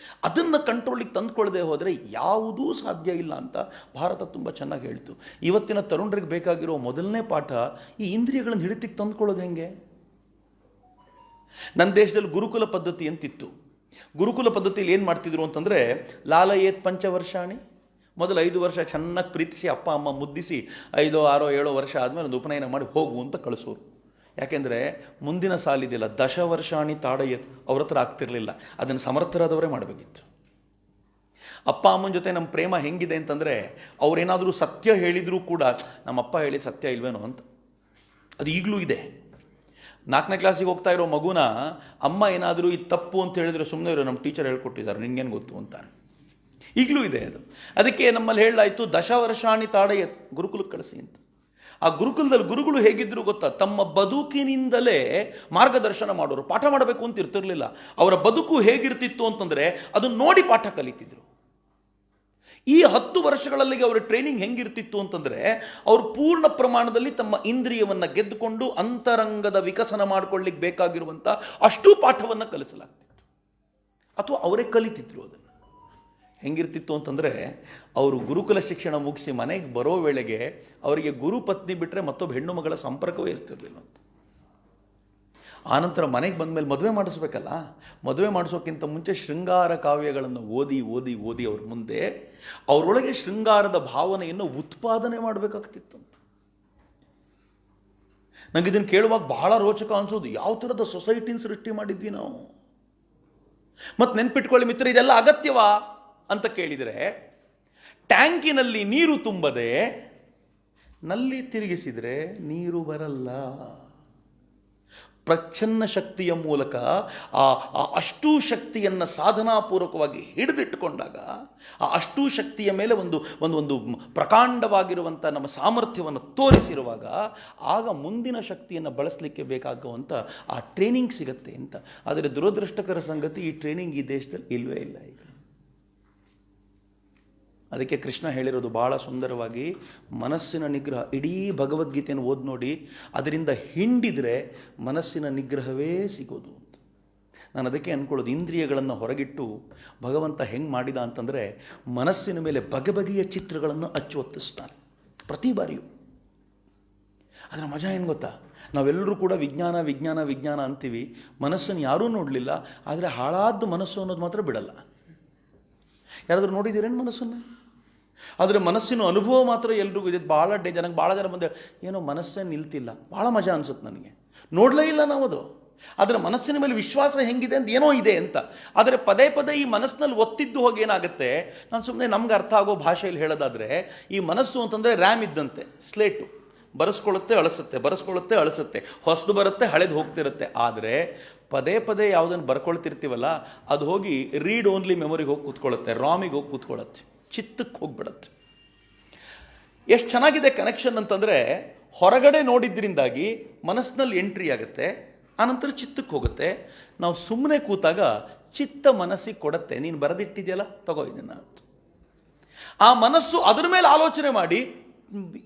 ಅದನ್ನು ಕಂಟ್ರೋಲಿಗೆ ತಂದುಕೊಳ್ಳದೆ ಹೋದರೆ ಯಾವುದೂ ಸಾಧ್ಯ ಇಲ್ಲ ಅಂತ ಭಾರತ ತುಂಬ ಚೆನ್ನಾಗಿ ಹೇಳ್ತು. ಇವತ್ತಿನ ತರುಣರಿಗೆ ಬೇಕಾಗಿರೋ ಮೊದಲನೇ ಪಾಠ ಈ ಇಂದ್ರಿಯಗಳನ್ನು ಹಿಡಿತಿಗೆ ತಂದುಕೊಳ್ಳೋದು ಹೆಂಗೆ. ನನ್ನ ದೇಶದಲ್ಲಿ ಗುರುಕುಲ ಪದ್ಧತಿ ಅಂತಿತ್ತು. ಗುರುಕುಲ ಪದ್ಧತಿಯಲ್ಲಿ ಏನು ಮಾಡ್ತಿದ್ರು ಅಂತಂದರೆ, ಲಾಲಯೇತ್ ಪಂಚವರ್ಷಾಣಿ, ಮೊದಲು 5 ವರ್ಷ ಚೆನ್ನಾಗಿ ಪ್ರೀತಿಸಿ ಅಪ್ಪ ಅಮ್ಮ ಮುದ್ದಿಸಿ 5, 6, 7 ವರ್ಷ ಆದಮೇಲೆ ಒಂದು ಉಪನಯನ ಮಾಡಿ ಹೋಗು ಅಂತ ಕಳಿಸೋರು. ಯಾಕೆಂದರೆ ಮುಂದಿನ ಸಾಲಿದೆಯಲ್ಲ, ದಶವರ್ಷಾಣಿ ತಾಡಯತ್, ಅವ್ರ ಹತ್ರ ಆಗ್ತಿರ್ಲಿಲ್ಲ, ಅದನ್ನು ಸಮರ್ಥರಾದವರೇ ಮಾಡಬೇಕಿತ್ತು. ಅಪ್ಪ ಅಮ್ಮನ ಜೊತೆ ನಮ್ಮ ಪ್ರೇಮ ಹೆಂಗಿದೆ ಅಂತಂದರೆ, ಅವರೇನಾದರೂ ಸತ್ಯ ಹೇಳಿದರೂ ಕೂಡ ನಮ್ಮಪ್ಪ ಹೇಳಿ ಸತ್ಯ ಇಲ್ವೇನೋ ಅಂತ. ಅದು ಈಗಲೂ ಇದೆ. 4ನೇ ಕ್ಲಾಸಿಗೆ ಹೋಗ್ತಾ ಇರೋ ಮಗುನ ಅಮ್ಮ ಏನಾದರೂ ಇದು ತಪ್ಪು ಅಂತ ಹೇಳಿದರೆ ಸುಮ್ಮನೆ ಇರೋ, ನಮ್ಮ ಟೀಚರ್ ಹೇಳ್ಕೊಟ್ಟಿದ್ದಾರೆ, ನಿನ್ಗೇನು ಗೊತ್ತು ಅಂತಾರೆ. ಈಗಲೂ ಇದೆ ಅದು. ಅದಕ್ಕೆ ನಮ್ಮಲ್ಲಿ ಹೇಳಲಾಯಿತು, ದಶವರ್ಷಾಣಿ ತಾಡಯತ್, ಗುರುಕುಲಕ್ಕೆ ಕಳಿಸಿ ಅಂತ. ಆ ಗುರುಕುಲದಲ್ಲಿ ಗುರುಗಳು ಹೇಗಿದ್ರು ಗೊತ್ತಾ, ತಮ್ಮ ಬದುಕಿನಿಂದಲೇ ಮಾರ್ಗದರ್ಶನ ಮಾಡೋರು. ಪಾಠ ಮಾಡಬೇಕು ಅಂತ ಇರ್ತಿರ್ಲಿಲ್ಲ. ಅವರ ಬದುಕು ಹೇಗಿರ್ತಿತ್ತು ಅಂತಂದರೆ ಅದನ್ನು ನೋಡಿ ಪಾಠ ಕಲಿತಿದ್ರು. ಈ 10 ವರ್ಷಗಳಲ್ಲಿಗೆ ಅವರ ಟ್ರೈನಿಂಗ್ ಹೆಂಗಿರ್ತಿತ್ತು ಅಂತಂದರೆ, ಅವರು ಪೂರ್ಣ ಪ್ರಮಾಣದಲ್ಲಿ ತಮ್ಮ ಇಂದ್ರಿಯವನ್ನು ಗೆದ್ದುಕೊಂಡು ಅಂತರಂಗದ ವಿಕಸನ ಮಾಡಿಕೊಳ್ಳಿಕ್ಕೆ ಬೇಕಾಗಿರುವಂಥ ಅಷ್ಟು ಪಾಠವನ್ನು ಕಲಿಸಲಾಗ್ತಿತ್ತು, ಅಥವಾ ಅವರೇ ಕಲಿತಿದ್ರು. ಅದನ್ನು ಹೆಂಗಿರ್ತಿತ್ತು ಅಂತಂದರೆ, ಅವರು ಗುರುಕುಲ ಶಿಕ್ಷಣ ಮುಗಿಸಿ ಮನೆಗೆ ಬರೋ ವೇಳೆಗೆ ಅವರಿಗೆ ಗುರು ಪತ್ನಿ ಬಿಟ್ಟರೆ ಮತ್ತೊಬ್ಬ ಹೆಣ್ಣು ಮಗಳ ಸಂಪರ್ಕವೇ ಇರ್ತಿರ್ಲಿಲ್ಲ ಅಂತ. ಆನಂತರ ಮನೆಗೆ ಬಂದಮೇಲೆ ಮದುವೆ ಮಾಡಿಸ್ಬೇಕಲ್ಲ, ಮದುವೆ ಮಾಡಿಸೋಕ್ಕಿಂತ ಮುಂಚೆ ಶೃಂಗಾರ ಕಾವ್ಯಗಳನ್ನು ಓದಿ ಓದಿ ಓದಿ ಅವ್ರ ಮುಂದೆ ಅವರೊಳಗೆ ಶೃಂಗಾರದ ಭಾವನೆಯನ್ನು ಉತ್ಪಾದನೆ ಮಾಡಬೇಕಾಗ್ತಿತ್ತಂತ. ನನಗೆ ಇದನ್ನು ಕೇಳುವಾಗ ಬಹಳ ರೋಚಕ ಅನಿಸೋದು, ಯಾವ ಥರದ ಸೊಸೈಟಿನ ಸೃಷ್ಟಿ ಮಾಡಿದ್ವಿ ನಾವು. ಮತ್ತು ನೆನ್ಪಿಟ್ಕೊಳ್ಳಿ ಮಿತ್ರ, ಇದೆಲ್ಲ ಅಗತ್ಯವಾ ಅಂತ ಕೇಳಿದರೆ, ಟ್ಯಾಂಕಿನಲ್ಲಿ ನೀರು ತುಂಬದೆ ನಲ್ಲಿ ತಿರುಗಿಸಿದರೆ ನೀರು ಬರಲ್ಲ. ಪ್ರಚ್ಛನ್ನ ಶಕ್ತಿಯ ಮೂಲಕ ಅಷ್ಟೂ ಶಕ್ತಿಯನ್ನು ಸಾಧನಾಪೂರ್ವಕವಾಗಿ ಹಿಡಿದಿಟ್ಟುಕೊಂಡಾಗ, ಆ ಅಷ್ಟೂ ಶಕ್ತಿಯ ಮೇಲೆ ಒಂದು ಪ್ರಕಾಂಡವಾಗಿರುವಂಥ ನಮ್ಮ ಸಾಮರ್ಥ್ಯವನ್ನು ತೋರಿಸಿರುವಾಗ, ಆಗ ಮುಂದಿನ ಶಕ್ತಿಯನ್ನು ಬಳಸಲಿಕ್ಕೆ ಬೇಕಾಗುವಂಥ ಆ ಟ್ರೈನಿಂಗ್ ಸಿಗತ್ತೆ ಅಂತ. ಆದರೆ ದುರದೃಷ್ಟಕರ ಸಂಗತಿ, ಈ ಟ್ರೈನಿಂಗ್ ಈ ದೇಶದಲ್ಲಿ ಇಲ್ಲವೇ ಇಲ್ಲ ಈಗ. ಅದಕ್ಕೆ ಕೃಷ್ಣ ಹೇಳಿರೋದು ಭಾಳ ಸುಂದರವಾಗಿ, ಮನಸ್ಸಿನ ನಿಗ್ರಹ. ಇಡೀ ಭಗವದ್ಗೀತೆಯನ್ನು ಓದಿ ನೋಡಿ, ಅದರಿಂದ ಹಿಂಡಿದರೆ ಮನಸ್ಸಿನ ನಿಗ್ರಹವೇ ಸಿಗೋದು ಅಂತ. ನಾನು ಅದಕ್ಕೆ ಅಂದ್ಕೊಳ್ಳೋದು, ಇಂದ್ರಿಯಗಳನ್ನು ಹೊರಗಿಟ್ಟು ಭಗವಂತ ಹೆಂಗೆ ಮಾಡಿದ ಅಂತಂದರೆ, ಮನಸ್ಸಿನ ಮೇಲೆ ಬಗೆ ಬಗೆಯ ಚಿತ್ರಗಳನ್ನು ಅಚ್ಚೊತ್ತಿಸ್ತಾನೆ ಪ್ರತಿ ಬಾರಿಯೂ. ಅದರ ಮಜಾ ಏನು ಗೊತ್ತಾ, ನಾವೆಲ್ಲರೂ ಕೂಡ ವಿಜ್ಞಾನ ವಿಜ್ಞಾನ ವಿಜ್ಞಾನ ಅಂತೀವಿ, ಮನಸ್ಸನ್ನು ಯಾರೂ ನೋಡಲಿಲ್ಲ. ಆದರೆ ಹಾಳಾದ ಮನಸ್ಸು ಅನ್ನೋದು ಮಾತ್ರ ಬಿಡಲ್ಲ. ಯಾರಾದರೂ ನೋಡಿದ್ದೀರೇನು ಮನಸ್ಸನ್ನು? ಆದರೆ ಮನಸ್ಸಿನ ಅನುಭವ ಮಾತ್ರ ಎಲ್ರಿಗೂ ಇದೆ. ಭಾಳ ನನಗೆ ಭಾಳ ಜನ ಬಂದೆ, ಏನೋ ಮನಸ್ಸೇ ನಿಲ್ತಿಲ್ಲ, ಭಾಳ ಮಜಾ ಅನಿಸುತ್ತೆ ನನಗೆ. ನೋಡಲೇ ಇಲ್ಲ ನಾವು ಅದು. ಆದರೆ ಮನಸ್ಸಿನ ಮೇಲೆ ವಿಶ್ವಾಸ ಹೆಂಗಿದೆ ಅಂತ ಏನೋ ಇದೆ ಅಂತ. ಆದರೆ ಪದೇ ಪದೇ ಈ ಮನಸ್ಸಿನಲ್ಲಿ ಒತ್ತಿದ್ದು ಹೋಗಿ ಏನಾಗುತ್ತೆ, ನಾನು ಸುಮ್ಮನೆ ನಮ್ಗೆ ಅರ್ಥ ಆಗೋ ಭಾಷೆಯಲ್ಲಿ ಹೇಳೋದಾದರೆ, ಈ ಮನಸ್ಸು ಅಂತಂದರೆ ರ್ಯಾಮ್ ಇದ್ದಂತೆ, ಸ್ಲೇಟು. ಬರೆಸ್ಕೊಳ್ಳುತ್ತೆ ಅಳಿಸುತ್ತೆ, ಬರೆಸ್ಕೊಳ್ಳುತ್ತೆ ಅಳಿಸುತ್ತೆ, ಹೊಸದು ಬರುತ್ತೆ ಹಳೆದು ಹೋಗ್ತಿರುತ್ತೆ. ಆದರೆ ಪದೇ ಪದೇ ಯಾವುದನ್ನು ಬರ್ಕೊಳ್ತಿರ್ತೀವಲ್ಲ, ಅದು ಹೋಗಿ ರೀಡ್ ಓನ್ಲಿ ಮೆಮೊರಿಗೆ ಹೋಗಿ ಕೂತ್ಕೊಳ್ಳುತ್ತೆ, ರಾಮಿಗೆ ಹೋಗಿ ಕೂತ್ಕೊಳ್ಳುತ್ತೆ, ಚಿತ್ತಕ್ಕೆ ಹೋಗಿಬಿಡುತ್ತೆ. ಎಷ್ಟು ಚೆನ್ನಾಗಿದೆ ಕನೆಕ್ಷನ್ ಅಂತಂದರೆ, ಹೊರಗಡೆ ನೋಡಿದ್ರಿಂದಾಗಿ ಮನಸ್ಸಿನಲ್ಲಿ ಎಂಟ್ರಿ ಆಗುತ್ತೆ, ಆನಂತರ ಚಿತ್ತಕ್ಕೆ ಹೋಗುತ್ತೆ. ನಾವು ಸುಮ್ಮನೆ ಕೂತಾಗ ಚಿತ್ತ ಮನಸ್ಸಿಗೆ ಕೊಡುತ್ತೆ, ನೀನು ಬರೆದಿಟ್ಟಿದೆಯಲ್ಲ ತಗೋ ಇದನ್ನು ಅಂತ. ಆ ಮನಸ್ಸು ಅದರ ಮೇಲೆ ಆಲೋಚನೆ ಮಾಡಿ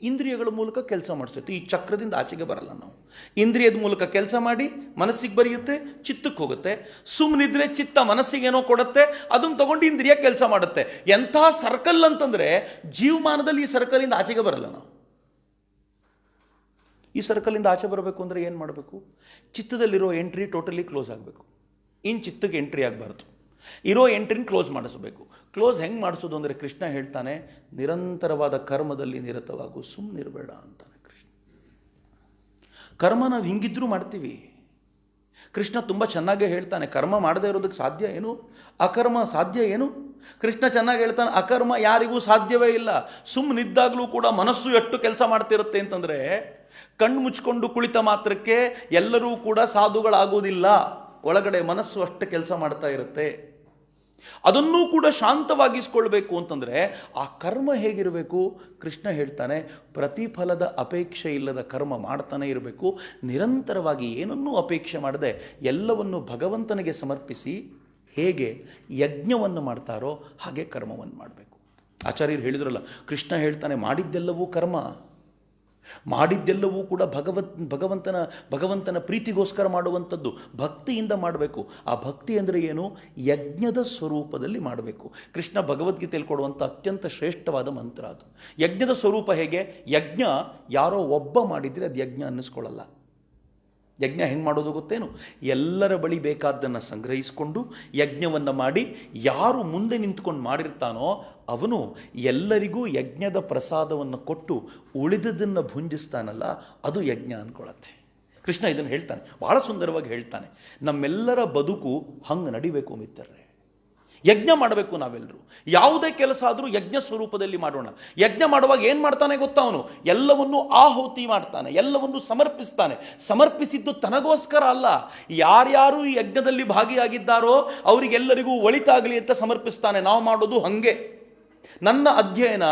ಇಂದ್ರಿಯಗಳ ಮೂಲಕ ಕೆಲಸ ಮಾಡಿಸುತ್ತೆ. ಈ ಚಕ್ರದಿಂದ ಆಚೆಗೆ ಬರಲ್ಲ ನಾವು. ಇಂದ್ರಿಯದ ಮೂಲಕ ಕೆಲಸ ಮಾಡಿ ಮನಸ್ಸಿಗೆ ಬರೆಯುತ್ತೆ, ಚಿತ್ತಕ್ಕೆ ಹೋಗುತ್ತೆ. ಸುಮ್ಮನಿದ್ರೆ ಚಿತ್ತ ಮನಸ್ಸಿಗೇನೋ ಕೊಡುತ್ತೆ, ಅದನ್ನು ತಗೊಂಡು ಇಂದ್ರಿಯ ಕೆಲಸ ಮಾಡುತ್ತೆ. ಎಂಥ ಸರ್ಕಲ್ ಅಂತಂದರೆ, ಜೀವಮಾನದಲ್ಲಿ ಈ ಸರ್ಕಲಿಂದ ಆಚೆಗೆ ಬರಲ್ಲ ನಾವು. ಈ ಸರ್ಕಲಿಂದ ಆಚೆ ಬರಬೇಕು ಅಂದರೆ ಏನು ಮಾಡಬೇಕು? ಚಿತ್ತದಲ್ಲಿರೋ ಎಂಟ್ರಿ ಟೋಟಲಿ ಕ್ಲೋಸ್ ಆಗಬೇಕು. ಇನ್ನು ಚಿತ್ತಕ್ಕೆ ಎಂಟ್ರಿ ಆಗಬಾರ್ದು. ಇರೋ ಎಂಟ್ರಿನ ಕ್ಲೋಸ್ ಮಾಡಿಸಬೇಕು. ಕ್ಲೋಸ್ ಹೆಂಗೆ ಮಾಡಿಸೋದು ಅಂದರೆ, ಕೃಷ್ಣ ಹೇಳ್ತಾನೆ, ನಿರಂತರವಾದ ಕರ್ಮದಲ್ಲಿ ನಿರತವಾಗು, ಸುಮ್ಮನಿರಬೇಡ ಅಂತಾನೆ ಕೃಷ್ಣ. ಕರ್ಮ ನಾವು ಹಿಂಗಿದ್ರೂ ಮಾಡ್ತೀವಿ. ಕೃಷ್ಣ ತುಂಬ ಚೆನ್ನಾಗೇ ಹೇಳ್ತಾನೆ, ಕರ್ಮ ಮಾಡದೇ ಇರೋದಕ್ಕೆ ಸಾಧ್ಯ ಏನು, ಅಕರ್ಮ ಸಾಧ್ಯ ಏನು. ಕೃಷ್ಣ ಚೆನ್ನಾಗಿ ಹೇಳ್ತಾನೆ, ಅಕರ್ಮ ಯಾರಿಗೂ ಸಾಧ್ಯವೇ ಇಲ್ಲ. ಸುಮ್ಮನಿದ್ದಾಗಲೂ ಕೂಡ ಮನಸ್ಸು ಎಷ್ಟು ಕೆಲಸ ಮಾಡ್ತಿರುತ್ತೆ ಅಂತಂದರೆ, ಕಣ್ಣು ಮುಚ್ಕೊಂಡು ಕುಳಿತ ಮಾತ್ರಕ್ಕೆ ಎಲ್ಲರೂ ಕೂಡ ಸಾಧುಗಳಾಗೋದಿಲ್ಲ. ಒಳಗಡೆ ಮನಸ್ಸು ಅಷ್ಟು ಕೆಲಸ ಮಾಡ್ತಾ ಇರುತ್ತೆ. ಅದನ್ನೂ ಕೂಡ ಶಾಂತವಾಗಿಸ್ಕೊಳ್ಬೇಕು ಅಂತಂದರೆ ಆ ಕರ್ಮ ಹೇಗಿರಬೇಕು? ಕೃಷ್ಣ ಹೇಳ್ತಾನೆ, ಪ್ರತಿಫಲದ ಅಪೇಕ್ಷೆ ಇಲ್ಲದ ಕರ್ಮ ಮಾಡ್ತಾನೆ ಇರಬೇಕು. ನಿರಂತರವಾಗಿ ಏನನ್ನೂ ಅಪೇಕ್ಷೆ ಮಾಡದೆ ಎಲ್ಲವನ್ನು ಭಗವಂತನಿಗೆ ಸಮರ್ಪಿಸಿ ಹೇಗೆ ಯಜ್ಞವನ್ನು ಮಾಡ್ತಾರೋ ಹಾಗೆ ಕರ್ಮವನ್ನು ಮಾಡಬೇಕು. ಆಚಾರ್ಯರು ಹೇಳಿದ್ರಲ್ಲ, ಕೃಷ್ಣ ಹೇಳ್ತಾನೆ ಮಾಡಿದ್ದೆಲ್ಲವೂ ಕರ್ಮ, ಮಾಡಿದ್ದೆಲ್ಲವೂ ಕೂಡ ಭಗವಂತನ ಪ್ರೀತಿಗೋಸ್ಕರ ಮಾಡುವಂಥದ್ದು, ಭಕ್ತಿಯಿಂದ ಮಾಡಬೇಕು. ಆ ಭಕ್ತಿ ಅಂದರೆ ಏನು? ಯಜ್ಞದ ಸ್ವರೂಪದಲ್ಲಿ ಮಾಡಬೇಕು. ಕೃಷ್ಣ ಭಗವದ್ಗೀತೆಯಲ್ಲಿ ಕೊಡುವಂಥ ಅತ್ಯಂತ ಶ್ರೇಷ್ಠವಾದ ಮಂತ್ರ ಅದು. ಯಜ್ಞದ ಸ್ವರೂಪ ಹೇಗೆ? ಯಜ್ಞ ಯಾರೋ ಒಬ್ಬ ಮಾಡಿದರೆ ಅದು ಯಜ್ಞ ಅನ್ನಿಸ್ಕೊಳ್ಳಲ್ಲ. ಯಜ್ಞ ಹೆಂಗೆ ಮಾಡೋದು ಗೊತ್ತೇನು? ಎಲ್ಲರ ಬಳಿ ಬೇಕಾದ್ದನ್ನು ಸಂಗ್ರಹಿಸಿಕೊಂಡು ಯಜ್ಞವನ್ನು ಮಾಡಿ, ಯಾರು ಮುಂದೆ ನಿಂತ್ಕೊಂಡು ಮಾಡಿರ್ತಾನೋ ಅವನು ಎಲ್ಲರಿಗೂ ಯಜ್ಞದ ಪ್ರಸಾದವನ್ನು ಕೊಟ್ಟು ಉಳಿದದನ್ನು ಭುಂಜಿಸ್ತಾನಲ್ಲ, ಅದು ಯಜ್ಞ ಅಂದ್ಕೊಳ್ಳತ್ತೆ. ಕೃಷ್ಣ ಇದನ್ನು ಹೇಳ್ತಾನೆ, ಭಾಳ ಸುಂದರವಾಗಿ ಹೇಳ್ತಾನೆ. ನಮ್ಮೆಲ್ಲರ ಬದುಕು ಹಂಗೆ ನಡಿಬೇಕು ಮಿತ್ರರೇ. ಯಜ್ಞ ಮಾಡಬೇಕು ನಾವೆಲ್ಲರೂ. ಯಾವುದೇ ಕೆಲಸ ಆದರೂ ಯಜ್ಞ ಸ್ವರೂಪದಲ್ಲಿ ಮಾಡೋಣ. ಯಜ್ಞ ಮಾಡುವಾಗ ಏನು ಮಾಡ್ತಾನೆ ಗೊತ್ತಾ? ಅವನು ಎಲ್ಲವನ್ನೂ ಆಹುತಿ ಮಾಡ್ತಾನೆ, ಎಲ್ಲವನ್ನೂ ಸಮರ್ಪಿಸ್ತಾನೆ. ಸಮರ್ಪಿಸಿದ್ದು ತನಗೋಸ್ಕರ ಅಲ್ಲ, ಯಾರ್ಯಾರು ಈ ಯಜ್ಞದಲ್ಲಿ ಭಾಗಿಯಾಗಿದ್ದಾರೋ ಅವರಿಗೆಲ್ಲರಿಗೂ ಒಳಿತಾಗಲಿ ಅಂತ ಸಮರ್ಪಿಸ್ತಾನೆ. ನಾವು ಮಾಡೋದು ಹಾಗೆ. ನನ್ನ ಅಧ್ಯಯನ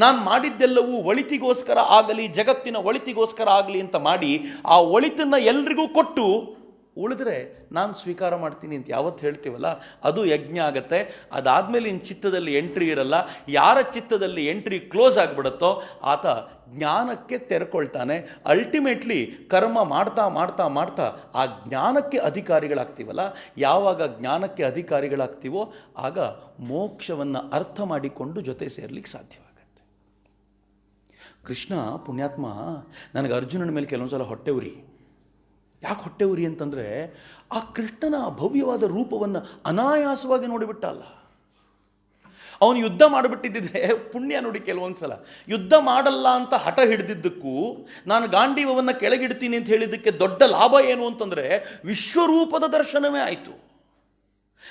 ನಾನು ಮಾಡಿದ್ದೆಲ್ಲವೂ ಒಳಿತಿಗೋಸ್ಕರ ಆಗಲಿ, ಜಗತ್ತಿನ ಒಳಿತಿಗೋಸ್ಕರ ಆಗಲಿ ಅಂತ ಮಾಡಿ ಆ ಒಳಿತನ್ನು ಎಲ್ರಿಗೂ ಕೊಟ್ಟು ಉಳಿದ್ರೆ ನಾನು ಸ್ವೀಕಾರ ಮಾಡ್ತೀನಿ ಅಂತ ಯಾವತ್ತು ಹೇಳ್ತೀವಲ್ಲ, ಅದು ಯಜ್ಞ ಆಗತ್ತೆ. ಅದಾದಮೇಲೆ ಇನ್ನು ಚಿತ್ತದಲ್ಲಿ ಎಂಟ್ರಿ ಇರಲ್ಲ. ಯಾರ ಚಿತ್ತದಲ್ಲಿ ಎಂಟ್ರಿ ಕ್ಲೋಸ್ ಆಗಿಬಿಡುತ್ತೋ ಆತ ಜ್ಞಾನಕ್ಕೆ ತೆರೆಕೊಳ್ತಾನೆ. ಅಲ್ಟಿಮೇಟ್ಲಿ ಕರ್ಮ ಮಾಡ್ತಾ ಮಾಡ್ತಾ ಮಾಡ್ತಾ ಆ ಜ್ಞಾನಕ್ಕೆ ಅಧಿಕಾರಿಗಳಾಗ್ತೀವಲ್ಲ, ಯಾವಾಗ ಜ್ಞಾನಕ್ಕೆ ಅಧಿಕಾರಿಗಳಾಗ್ತೀವೋ ಆಗ ಮೋಕ್ಷವನ್ನು ಅರ್ಥ ಮಾಡಿಕೊಂಡು ಜೊತೆ ಸೇರ್ಲಿಕ್ಕೆ ಸಾಧ್ಯವಾಗತ್ತೆ. ಕೃಷ್ಣ ಪುಣ್ಯಾತ್ಮ ನನಗೆ ಅರ್ಜುನನ ಮೇಲೆ ಕೆಲವೊಂದು ಸಲ ಹೊಟ್ಟೆ ಉರಿ. ಯಾಕೆ ಹೊಟ್ಟೆ ಉರಿ ಅಂತಂದರೆ, ಆ ಕೃಷ್ಣನ ಭವ್ಯವಾದ ರೂಪವನ್ನು ಅನಾಯಾಸವಾಗಿ ನೋಡಿಬಿಟ್ಟ ಅಲ್ಲ. ಅವನು ಯುದ್ಧ ಮಾಡಿಬಿಟ್ಟಿದ್ದರೆ ಪುಣ್ಯ ನೋಡಿ. ಕೆಲವೊಂದು ಸಲ ಯುದ್ಧ ಮಾಡಲ್ಲ ಅಂತ ಹಠ ಹಿಡಿದಿದ್ದಕ್ಕೂ, ನಾನು ಗಾಂಡೀವವನ್ನು ಕೆಳಗಿಡ್ತೀನಿ ಅಂತ ಹೇಳಿದ್ದಕ್ಕೆ ದೊಡ್ಡ ಲಾಭ ಏನು ಅಂತಂದರೆ ವಿಶ್ವರೂಪದ ದರ್ಶನವೇ ಆಯಿತು.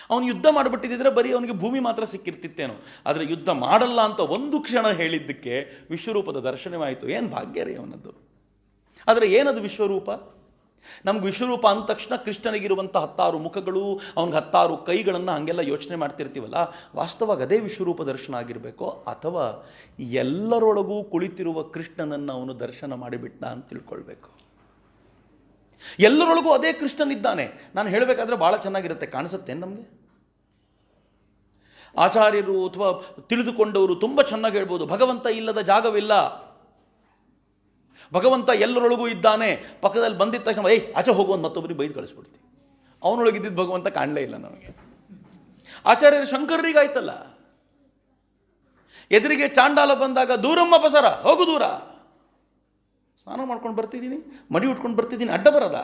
ಅವನು ಯುದ್ಧ ಮಾಡಿಬಿಟ್ಟಿದ್ದರೆ ಬರೀ ಅವನಿಗೆ ಭೂಮಿ ಮಾತ್ರ ಸಿಕ್ಕಿರ್ತಿತ್ತೇನೋ, ಆದರೆ ಯುದ್ಧ ಮಾಡಲ್ಲ ಅಂತ ಒಂದು ಕ್ಷಣ ಹೇಳಿದ್ದಕ್ಕೆ ವಿಶ್ವರೂಪದ ದರ್ಶನವೇ ಆಯಿತು. ಏನು ಭಾಗ್ಯ ರೀ ಅವನದ್ದು. ಆದರೆ ಏನದು ವಿಶ್ವರೂಪ? ನಮ್ಗೆ ವಿಶ್ವರೂಪ ಅಂದ ತಕ್ಷಣ ಕೃಷ್ಣನಿಗಿರುವಂಥ 10 ಮುಖಗಳು, ಅವನಿಗೆ 10 ಕೈಗಳನ್ನು ಹಾಗೆಲ್ಲ ಯೋಚನೆ ಮಾಡ್ತಿರ್ತೀವಲ್ಲ. ವಾಸ್ತವವಾಗಿ ಅದೇ ವಿಶ್ವರೂಪ ದರ್ಶನ ಆಗಿರಬೇಕೋ, ಅಥವಾ ಎಲ್ಲರೊಳಗೂ ಕುಳಿತಿರುವ ಕೃಷ್ಣನನ್ನು ಅವನು ದರ್ಶನ ಮಾಡಿಬಿಟ್ಟ ಅಂತ ತಿಳ್ಕೊಳ್ಬೇಕು. ಎಲ್ಲರೊಳಗೂ ಅದೇ ಕೃಷ್ಣನಿದ್ದಾನೆ. ನಾನು ಹೇಳಬೇಕಾದ್ರೆ ಭಾಳ ಚೆನ್ನಾಗಿರುತ್ತೆ, ಕಾಣಿಸುತ್ತೆ ನಮಗೆ. ಆಚಾರ್ಯರು ಅಥವಾ ತಿಳಿದುಕೊಂಡವರು ತುಂಬ ಚೆನ್ನಾಗಿ ಹೇಳ್ಬೋದು, ಭಗವಂತ ಇಲ್ಲದ ಜಾಗವಿಲ್ಲ, ಭಗವಂತ ಎಲ್ಲರೊಳಗೂ ಇದ್ದಾನೆ. ಪಕ್ಕದಲ್ಲಿ ಬಂದಿದ್ದ ತಕ್ಷಣ ಆಚೆ ಹೋಗುವಂತ ಮತ್ತೊಬ್ಬರಿಗೆ ಬೈದು ಕಳಿಸ್ಬಿಡ್ತೀವಿ. ಅವನೊಳಗಿದ್ದಿದ್ದು ಭಗವಂತ ಕಾಣಲೇ ಇಲ್ಲ ನಮಗೆ. ಆಚಾರ್ಯರು ಶಂಕರರಿಗಾಯ್ತಲ್ಲ, ಎದುರಿಗೆ ಚಾಂಡಾಲ ಬಂದಾಗ ದೂರಮ್ಮ ಬಸರ, ಹೋಗು ದೂರ, ಸ್ನಾನ ಮಾಡ್ಕೊಂಡು ಬರ್ತಿದ್ದೀನಿ, ಮಡಿ ಉಟ್ಕೊಂಡು ಬರ್ತಿದ್ದೀನಿ, ಅಡ್ಡ ಬರದ.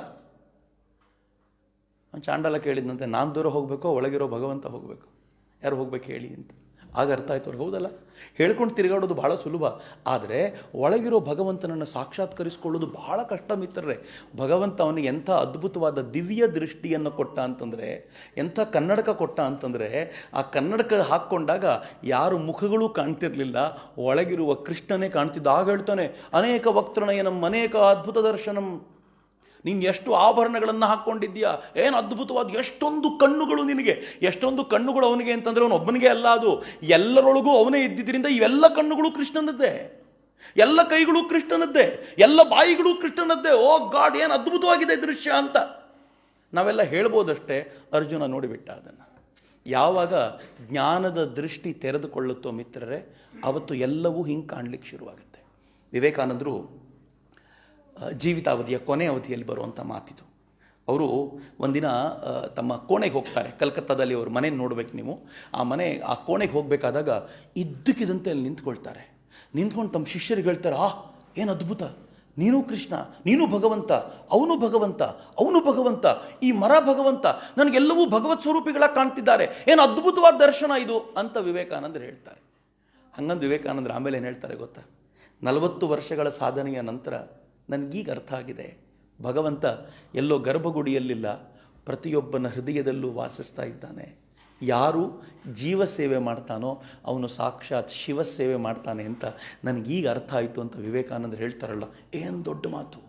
ಚಾಂಡಾಲ ಕೇಳಿದಂತೆ, ನಾನು ದೂರ ಹೋಗಬೇಕೋ ಒಳಗಿರೋ ಭಗವಂತ ಹೋಗಬೇಕು, ಯಾರು ಹೋಗ್ಬೇಕು ಹೇಳಿ ಅಂತ. ಆಗ ಅರ್ಥ ಆಯ್ತು ಅವ್ರು, ಹೌದಲ್ಲ, ಹೇಳ್ಕೊಂಡು ತಿರುಗಾಡೋದು ಬಹಳ ಸುಲಭ, ಆದರೆ ಒಳಗಿರೋ ಭಗವಂತನನ್ನು ಸಾಕ್ಷಾತ್ಕರಿಸ್ಕೊಳ್ಳೋದು ಬಹಳ ಕಷ್ಟ ಮಿತ್ರರೇ. ಭಗವಂತ ಅವನಿಗೆ ಎಂಥ ಅದ್ಭುತವಾದ ದಿವ್ಯ ದೃಷ್ಟಿಯನ್ನು ಕೊಟ್ಟ ಅಂತಂದರೆ, ಎಂಥ ಕನ್ನಡಕ ಕೊಟ್ಟ ಅಂತಂದರೆ, ಆ ಕನ್ನಡಕ ಹಾಕ್ಕೊಂಡಾಗ ಯಾರು ಮುಖಗಳೂ ಕಾಣ್ತಿರ್ಲಿಲ್ಲ, ಒಳಗಿರುವ ಕೃಷ್ಣನೇ ಕಾಣ್ತಿದ್ದ. ಆಗ ಹೇಳ್ತಾನೆ, ಅನೇಕ ವಕ್ತೃನಯನಂ ಅನೇಕ ಅದ್ಭುತ ದರ್ಶನಂ. ನೀನು ಎಷ್ಟು ಆಭರಣಗಳನ್ನು ಹಾಕ್ಕೊಂಡಿದ್ದೀಯಾ, ಏನು ಅದ್ಭುತವಾದ, ಎಷ್ಟೊಂದು ಕಣ್ಣುಗಳು ನಿನಗೆ, ಎಷ್ಟೊಂದು ಕಣ್ಣುಗಳು ಅವನಿಗೆ ಅಂತಂದರೆ ಅವನು ಒಬ್ಬನಿಗೆ ಅಲ್ಲ, ಅದು ಎಲ್ಲರೊಳಗೂ ಅವನೇ ಇದ್ದಿದ್ದರಿಂದ ಇವೆಲ್ಲ ಕಣ್ಣುಗಳು ಕೃಷ್ಣನದ್ದೇ, ಎಲ್ಲ ಕೈಗಳು ಕೃಷ್ಣನದ್ದೇ, ಎಲ್ಲ ಬಾಯಿಗಳು ಕೃಷ್ಣನದ್ದೇ. ಓ ಗಾಡ್, ಏನು ಅದ್ಭುತವಾಗಿದೆ ದೃಶ್ಯ ಅಂತ ನಾವೆಲ್ಲ ಹೇಳ್ಬೋದಷ್ಟೇ. ಅರ್ಜುನ ನೋಡಿಬಿಟ್ಟ ಅದನ್ನು. ಯಾವಾಗ ಜ್ಞಾನದ ದೃಷ್ಟಿ ತೆರೆದುಕೊಳ್ಳುತ್ತೋ ಮಿತ್ರರೇ, ಅವತ್ತು ಎಲ್ಲವೂ ಹಿಂಗೆ ಕಾಣಲಿಕ್ಕೆ ಶುರುವಾಗುತ್ತೆ. ವಿವೇಕಾನಂದರು ಜೀವಿತಾವಧಿಯ ಕೊನೆ ಅವಧಿಯಲ್ಲಿ ಬರುವಂಥ ಮಾತಿದು. ಅವರು ಒಂದಿನ ತಮ್ಮ ಕೋಣೆಗೆ ಹೋಗ್ತಾರೆ. ಕಲ್ಕತ್ತಾದಲ್ಲಿ ಅವ್ರ ಮನೆ ನೋಡ್ಬೇಕು ನೀವು. ಆ ಕೋಣೆಗೆ ಹೋಗಬೇಕಾದಾಗ ಇದ್ದಕ್ಕಿದ್ದಂತೆ ಅಲ್ಲಿ ನಿಂತ್ಕೊಳ್ತಾರೆ. ನಿಂತ್ಕೊಂಡು ತಮ್ಮ ಶಿಷ್ಯರಿಗೆ ಹೇಳ್ತಾರೆ, ಏನು ಅದ್ಭುತ, ನೀನು ಕೃಷ್ಣ, ನೀನು ಭಗವಂತ, ಅವನು ಭಗವಂತ, ಅವನು ಭಗವಂತ, ಈ ಮರ ಭಗವಂತ, ನನಗೆಲ್ಲವೂ ಭಗವತ್ ಸ್ವರೂಪಿಗಳಾಗಿ ಕಾಣ್ತಿದ್ದಾರೆ, ಏನು ಅದ್ಭುತವಾದ ದರ್ಶನ ಇದು ಅಂತ ವಿವೇಕಾನಂದರು ಹೇಳ್ತಾರೆ. ಹಂಗಂದು ವಿವೇಕಾನಂದರು ಆಮೇಲೆ ಏನು ಹೇಳ್ತಾರೆ ಗೊತ್ತಾ? 40 ವರ್ಷಗಳ ಸಾಧನೆಯ ನಂತರ ನನಗೀಗ ಅರ್ಥ ಆಗಿದೆ, ಭಗವಂತ ಎಲ್ಲೋ ಗರ್ಭಗುಡಿಯಲ್ಲಿಲ್ಲ, ಪ್ರತಿಯೊಬ್ಬನ ಹೃದಯದಲ್ಲೂ ವಾಸಿಸ್ತಾ ಇದ್ದಾನೆ. ಯಾರು ಜೀವ ಸೇವೆ ಮಾಡ್ತಾನೋ ಅವನು ಸಾಕ್ಷಾತ್ ಶಿವ ಸೇವೆ ಮಾಡ್ತಾನೆ ಅಂತ ನನಗೀಗ ಅರ್ಥ ಆಯಿತು ಅಂತ ವಿವೇಕಾನಂದರು ಹೇಳ್ತಾರಲ್ಲ, ಏನು ದೊಡ್ಡ ಮಾತು.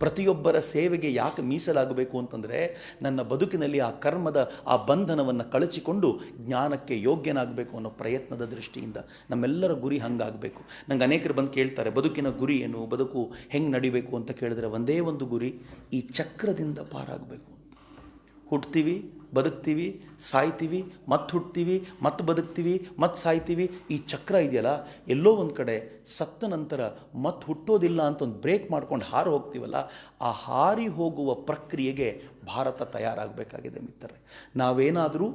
ಪ್ರತಿಯೊಬ್ಬರ ಸೇವೆಗೆ ಯಾಕೆ ಮೀಸಲಾಗಬೇಕು ಅಂತಂದರೆ, ನನ್ನ ಬದುಕಿನಲ್ಲಿ ಆ ಕರ್ಮದ ಆ ಬಂಧನವನ್ನು ಕಳಚಿಕೊಂಡು ಜ್ಞಾನಕ್ಕೆ ಯೋಗ್ಯನಾಗಬೇಕು ಅನ್ನೋ ಪ್ರಯತ್ನದ ದೃಷ್ಟಿಯಿಂದ ನಮ್ಮೆಲ್ಲರ ಗುರಿ ಹಂಗಾಗಬೇಕು. ನಂಗೆ ಅನೇಕರು ಬಂದು ಕೇಳ್ತಾರೆ, ಬದುಕಿನ ಗುರಿ ಏನು, ಬದುಕು ಹೆಂಗೆ ನಡಿಬೇಕು ಅಂತ ಕೇಳಿದ್ರೆ ಒಂದೇ ಒಂದು ಗುರಿ, ಈ ಚಕ್ರದಿಂದ ಪಾರಾಗಬೇಕು. ಹುಟ್ತೀವಿ, ಬದುಕ್ತೀವಿ, ಸಾಯ್ತೀವಿ, ಮತ್ತೆ ಹುಟ್ತೀವಿ, ಮತ್ತೆ ಬದುಕ್ತೀವಿ, ಮತ್ತೆ ಸಾಯ್ತೀವಿ. ಈ ಚಕ್ರ ಇದೆಯಲ್ಲ, ಎಲ್ಲೋ ಒಂದು ಕಡೆ ಸತ್ತ ನಂತರ ಮತ್ತೆ ಹುಟ್ಟೋದಿಲ್ಲ ಅಂತ ಒಂದು ಬ್ರೇಕ್ ಮಾಡ್ಕೊಂಡು ಹಾರಿ ಹೋಗ್ತೀವಲ್ಲ, ಆ ಹಾರಿ ಹೋಗುವ ಪ್ರಕ್ರಿಯೆಗೆ ಭಾರತ ತಯಾರಾಗಬೇಕಾಗಿದೆ ಮಿತ್ರರೇ. ನಾವೇನಾದರೂ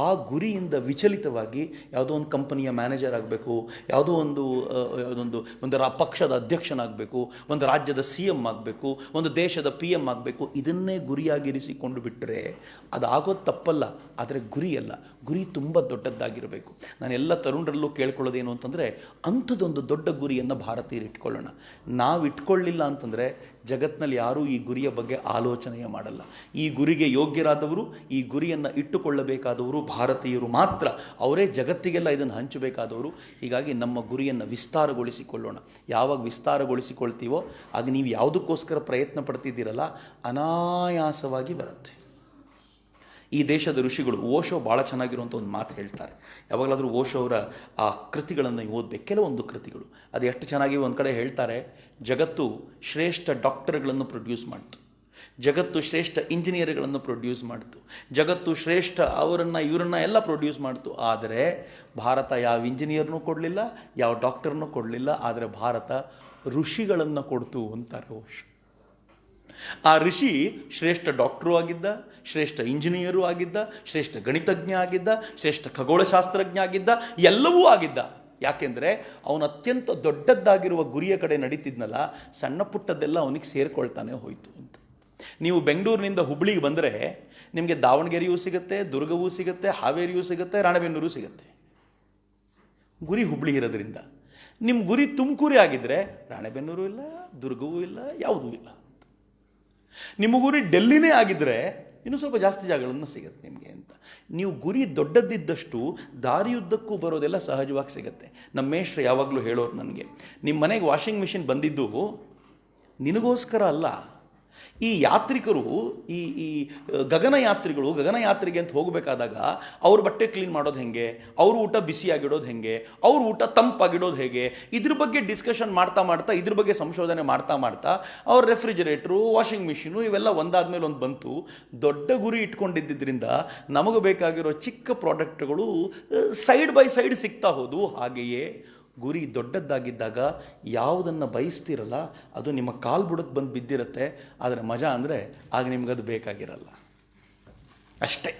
ಆ ಗುರಿಯಿಂದ ವಿಚಲಿತವಾಗಿ ಯಾವುದೋ ಒಂದು ಕಂಪನಿಯ ಮ್ಯಾನೇಜರ್ ಆಗಬೇಕು, ಯಾವುದೋ ಒಂದು ಪಕ್ಷದ ಅಧ್ಯಕ್ಷನಾಗಬೇಕು, ಒಂದು ರಾಜ್ಯದ CM ಆಗಬೇಕು, ಒಂದು ದೇಶದ PM ಆಗಬೇಕು, ಇದನ್ನೇ ಗುರಿಯಾಗಿರಿಸಿಕೊಂಡು ಬಿಟ್ಟರೆ ಅದಾಗೋದು ತಪ್ಪಲ್ಲ, ಆದರೆ ಗುರಿಯಲ್ಲ. ಗುರಿ ತುಂಬ ದೊಡ್ಡದ್ದಾಗಿರಬೇಕು. ನಾನು ಎಲ್ಲ ತರುಣರಲ್ಲೂ ಕೇಳ್ಕೊಳ್ಳೋದೇನು ಅಂತಂದರೆ, ಅಂಥದ್ದೊಂದು ದೊಡ್ಡ ಗುರಿಯನ್ನು ಭಾರತೀಯರು ಇಟ್ಕೊಳ್ಳೋಣ. ನಾವು ಇಟ್ಕೊಳ್ಳಿಲ್ಲ ಅಂತಂದರೆ ಜಗತ್ತಿನಲ್ಲಿ ಯಾರೂ ಈ ಗುರಿಯ ಬಗ್ಗೆ ಆಲೋಚನೆಯೇ ಮಾಡಲ್ಲ. ಈ ಗುರಿಗೆ ಯೋಗ್ಯರಾದವರು, ಈ ಗುರಿಯನ್ನು ಇಟ್ಟುಕೊಳ್ಳಬೇಕಾದವರು ಭಾರತೀಯರು ಮಾತ್ರ. ಅವರೇ ಜಗತ್ತಿಗೆಲ್ಲ ಇದನ್ನು ಹಂಚಬೇಕಾದವರು. ಹೀಗಾಗಿ ನಮ್ಮ ಗುರಿಯನ್ನು ವಿಸ್ತಾರಗೊಳಿಸಿಕೊಳ್ಳೋಣ. ಯಾವಾಗ ವಿಸ್ತಾರಗೊಳಿಸಿಕೊಳ್ತೀವೋ ಆಗ ನೀವು ಯಾವುದಕ್ಕೋಸ್ಕರ ಪ್ರಯತ್ನ ಪಡ್ತಿದ್ದೀರಲ್ಲ, ಅನಾಯಾಸವಾಗಿ ಬರುತ್ತೆ. ಈ ದೇಶದ ಋಷಿಗಳು, ಓಶೋ ಭಾಳ ಚೆನ್ನಾಗಿರುವಂಥ ಒಂದು ಮಾತು ಹೇಳ್ತಾರೆ. ಯಾವಾಗಲಾದರೂ ಓಶೋ ಅವರ ಆ ಕೃತಿಗಳನ್ನು ಓದಬೇಕು, ಕೆಲವೊಂದು ಕೃತಿಗಳು ಅದು ಎಷ್ಟು ಚೆನ್ನಾಗಿ. ಒಂದು ಕಡೆ ಹೇಳ್ತಾರೆ, ಜಗತ್ತು ಶ್ರೇಷ್ಠ ಡಾಕ್ಟರ್ಗಳನ್ನು ಪ್ರೊಡ್ಯೂಸ್ ಮಾಡ್ತು, ಜಗತ್ತು ಶ್ರೇಷ್ಠ ಇಂಜಿನಿಯರ್ಗಳನ್ನು ಪ್ರೊಡ್ಯೂಸ್ ಮಾಡ್ತು, ಜಗತ್ತು ಶ್ರೇಷ್ಠ ಇವರನ್ನ ಎಲ್ಲ ಪ್ರೊಡ್ಯೂಸ್ ಮಾಡ್ತು. ಆದರೆ ಭಾರತ ಯಾವ ಇಂಜಿನಿಯರ್ನೂ ಕೊಡಲಿಲ್ಲ, ಯಾವ ಡಾಕ್ಟರ್ನೂ ಕೊಡಲಿಲ್ಲ, ಆದರೆ ಭಾರತ ಋಷಿಗಳನ್ನು ಕೊಡ್ತು ಅಂತಾರೆ ಓಶೋ. ಆ ಋಷಿ ಶ್ರೇಷ್ಠ ಡಾಕ್ಟರು ಆಗಿದ್ದ, ಶ್ರೇಷ್ಠ ಇಂಜಿನಿಯರು ಆಗಿದ್ದ, ಶ್ರೇಷ್ಠ ಗಣಿತಜ್ಞ ಆಗಿದ್ದ, ಶ್ರೇಷ್ಠ ಖಗೋಳಶಾಸ್ತ್ರಜ್ಞ ಆಗಿದ್ದ, ಎಲ್ಲವೂ ಆಗಿದ್ದ. ಯಾಕೆಂದರೆ ಅವನು ಅತ್ಯಂತ ದೊಡ್ಡದ್ದಾಗಿರುವ ಗುರಿಯ ಕಡೆ ನಡೀತಿದ್ನಲ್ಲ, ಸಣ್ಣ ಪುಟ್ಟದ್ದೆಲ್ಲ ಅವನಿಗೆ ಸೇರಿಕೊಳ್ತಾನೆ ಹೋಯಿತು ಅಂತ. ನೀವು ಬೆಂಗಳೂರಿನಿಂದ ಹುಬ್ಳಿಗೆ ಬಂದರೆ ನಿಮಗೆ ದಾವಣಗೆರೆಯೂ ಸಿಗುತ್ತೆ, ದುರ್ಗವೂ ಸಿಗುತ್ತೆ, ಹಾವೇರಿಯೂ ಸಿಗುತ್ತೆ, ರಾಣೆಬೆನ್ನೂರು ಸಿಗುತ್ತೆ. ಗುರಿ ಹುಬ್ಳಿ ಇರೋದ್ರಿಂದ. ನಿಮ್ಮ ಗುರಿ ತುಮಕೂರೇ ಆಗಿದ್ದರೆ ರಾಣೆಬೆನ್ನೂರು ಇಲ್ಲ, ದುರ್ಗವೂ ಇಲ್ಲ, ಯಾವುದೂ ಇಲ್ಲ. ನಿಮ್ಮ ಗುರಿ ಡೆಲ್ಲಿನೇ ಆಗಿದ್ದರೆ ಇನ್ನೂ ಸ್ವಲ್ಪ ಜಾಸ್ತಿ ಜಾಗಗಳನ್ನು ಸಿಗುತ್ತೆ ನಿಮಗೆ ಅಂತ. ನೀವು ಗುರಿ ದೊಡ್ಡದಿದ್ದಷ್ಟು ದಾರಿಯುದ್ದಕ್ಕೂ ಬರೋದೆಲ್ಲ ಸಹಜವಾಗಿ ಸಿಗುತ್ತೆ. ನಮ್ಮ ಮೇಷ್ಟ್ರು ಯಾವಾಗಲೂ ಹೇಳೋರು ನನಗೆ, ನಿಮ್ಮ ಮನೆಗೆ ವಾಷಿಂಗ್ ಮಿಷಿನ್ ಬಂದಿದ್ದು ನಿನಗೋಸ್ಕರ ಅಲ್ಲ. ಈ ಯಾತ್ರಿಕರು, ಈ ಗಗನಯಾತ್ರಿಗಳು ಗಗನಯಾತ್ರೆಗೆ ಅಂತ ಹೋಗಬೇಕಾದಾಗ ಅವ್ರ ಬಟ್ಟೆ ಕ್ಲೀನ್ ಮಾಡೋದು ಹೆಂಗೆ, ಅವ್ರ ಊಟ ಬಿಸಿಯಾಗಿಡೋದು ಹೆಂಗೆ, ಅವ್ರ ಊಟ ತಂಪಾಗಿಡೋದು ಹೇಗೆ, ಇದ್ರ ಬಗ್ಗೆ ಡಿಸ್ಕಷನ್ ಮಾಡ್ತಾ ಇದ್ರ ಬಗ್ಗೆ ಸಂಶೋಧನೆ ಮಾಡ್ತಾ ಅವ್ರ ರೆಫ್ರಿಜರೇಟ್ರು, ವಾಷಿಂಗ್ ಮಿಷಿನು ಇವೆಲ್ಲ ಒಂದಾದ್ಮೇಲೆ ಒಂದು ಬಂತು. ದೊಡ್ಡ ಗುರಿ ಇಟ್ಕೊಂಡಿದ್ದರಿಂದ ನಮಗೆ ಬೇಕಾಗಿರೋ ಚಿಕ್ಕ ಪ್ರಾಡಕ್ಟ್ಗಳು ಸೈಡ್ ಬೈ ಸೈಡ್ ಸಿಗ್ತಾ ಹೋದು. ಹಾಗೆಯೇ ಗುರಿ ದೊಡ್ಡದ್ದಾಗಿದ್ದಾಗ ಯಾವುದನ್ನು ಬಯಸ್ತಿರಲ್ಲ ಅದು ನಿಮ್ಮ ಕಾಲು ಬುಡಕ್ಕೆ ಬಂದು ಬಿದ್ದಿರುತ್ತೆ. ಆದರೆ ಮಜಾ ಅಂದರೆ ಆಗ ನಿಮ್ಗದು ಬೇಕಾಗಿರಲ್ಲ ಅಷ್ಟೇ.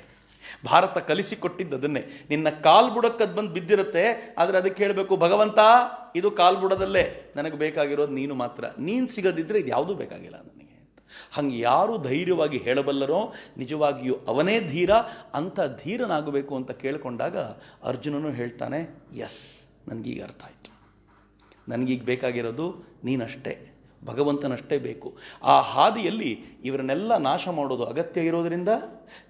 ಭಾರತ ಕಲಿಸಿಕೊಟ್ಟಿದ್ದು ಅದನ್ನೇ. ನಿನ್ನ ಕಾಲು ಬುಡಕ್ಕೆ ಅದು ಬಂದು ಬಿದ್ದಿರುತ್ತೆ, ಆದರೆ ಅದಕ್ಕೆ ಹೇಳಬೇಕು, ಭಗವಂತ ಇದು ಕಾಲು ಬುಡದಲ್ಲೇ, ನನಗೆ ಬೇಕಾಗಿರೋದು ನೀನು ಮಾತ್ರ, ನೀನು ಸಿಗದಿದ್ದರೆ ಇದು ಯಾವುದೂ ಬೇಕಾಗಿಲ್ಲ ನನಗೆ ಅಂತ. ಹಂಗೆ ಯಾರು ಧೈರ್ಯವಾಗಿ ಹೇಳಬಲ್ಲರೋ ನಿಜವಾಗಿಯೂ ಅವನೇ ಧೀರ. ಅಂಥ ಧೀರನಾಗಬೇಕು ಅಂತ ಕೇಳಿಕೊಂಡಾಗ ಅರ್ಜುನನು ಹೇಳ್ತಾನೆ, ಎಸ್, ನನಗೀಗ ಅರ್ಥ ಆಯಿತು, ನನಗೀಗ ಬೇಕಾಗಿರೋದು ನೀನಷ್ಟೇ, ಭಗವಂತನಷ್ಟೇ ಬೇಕು. ಆ ಹಾದಿಯಲ್ಲಿ ಇವರನ್ನೆಲ್ಲ ನಾಶ ಮಾಡೋದು ಅಗತ್ಯ ಇರೋದರಿಂದ,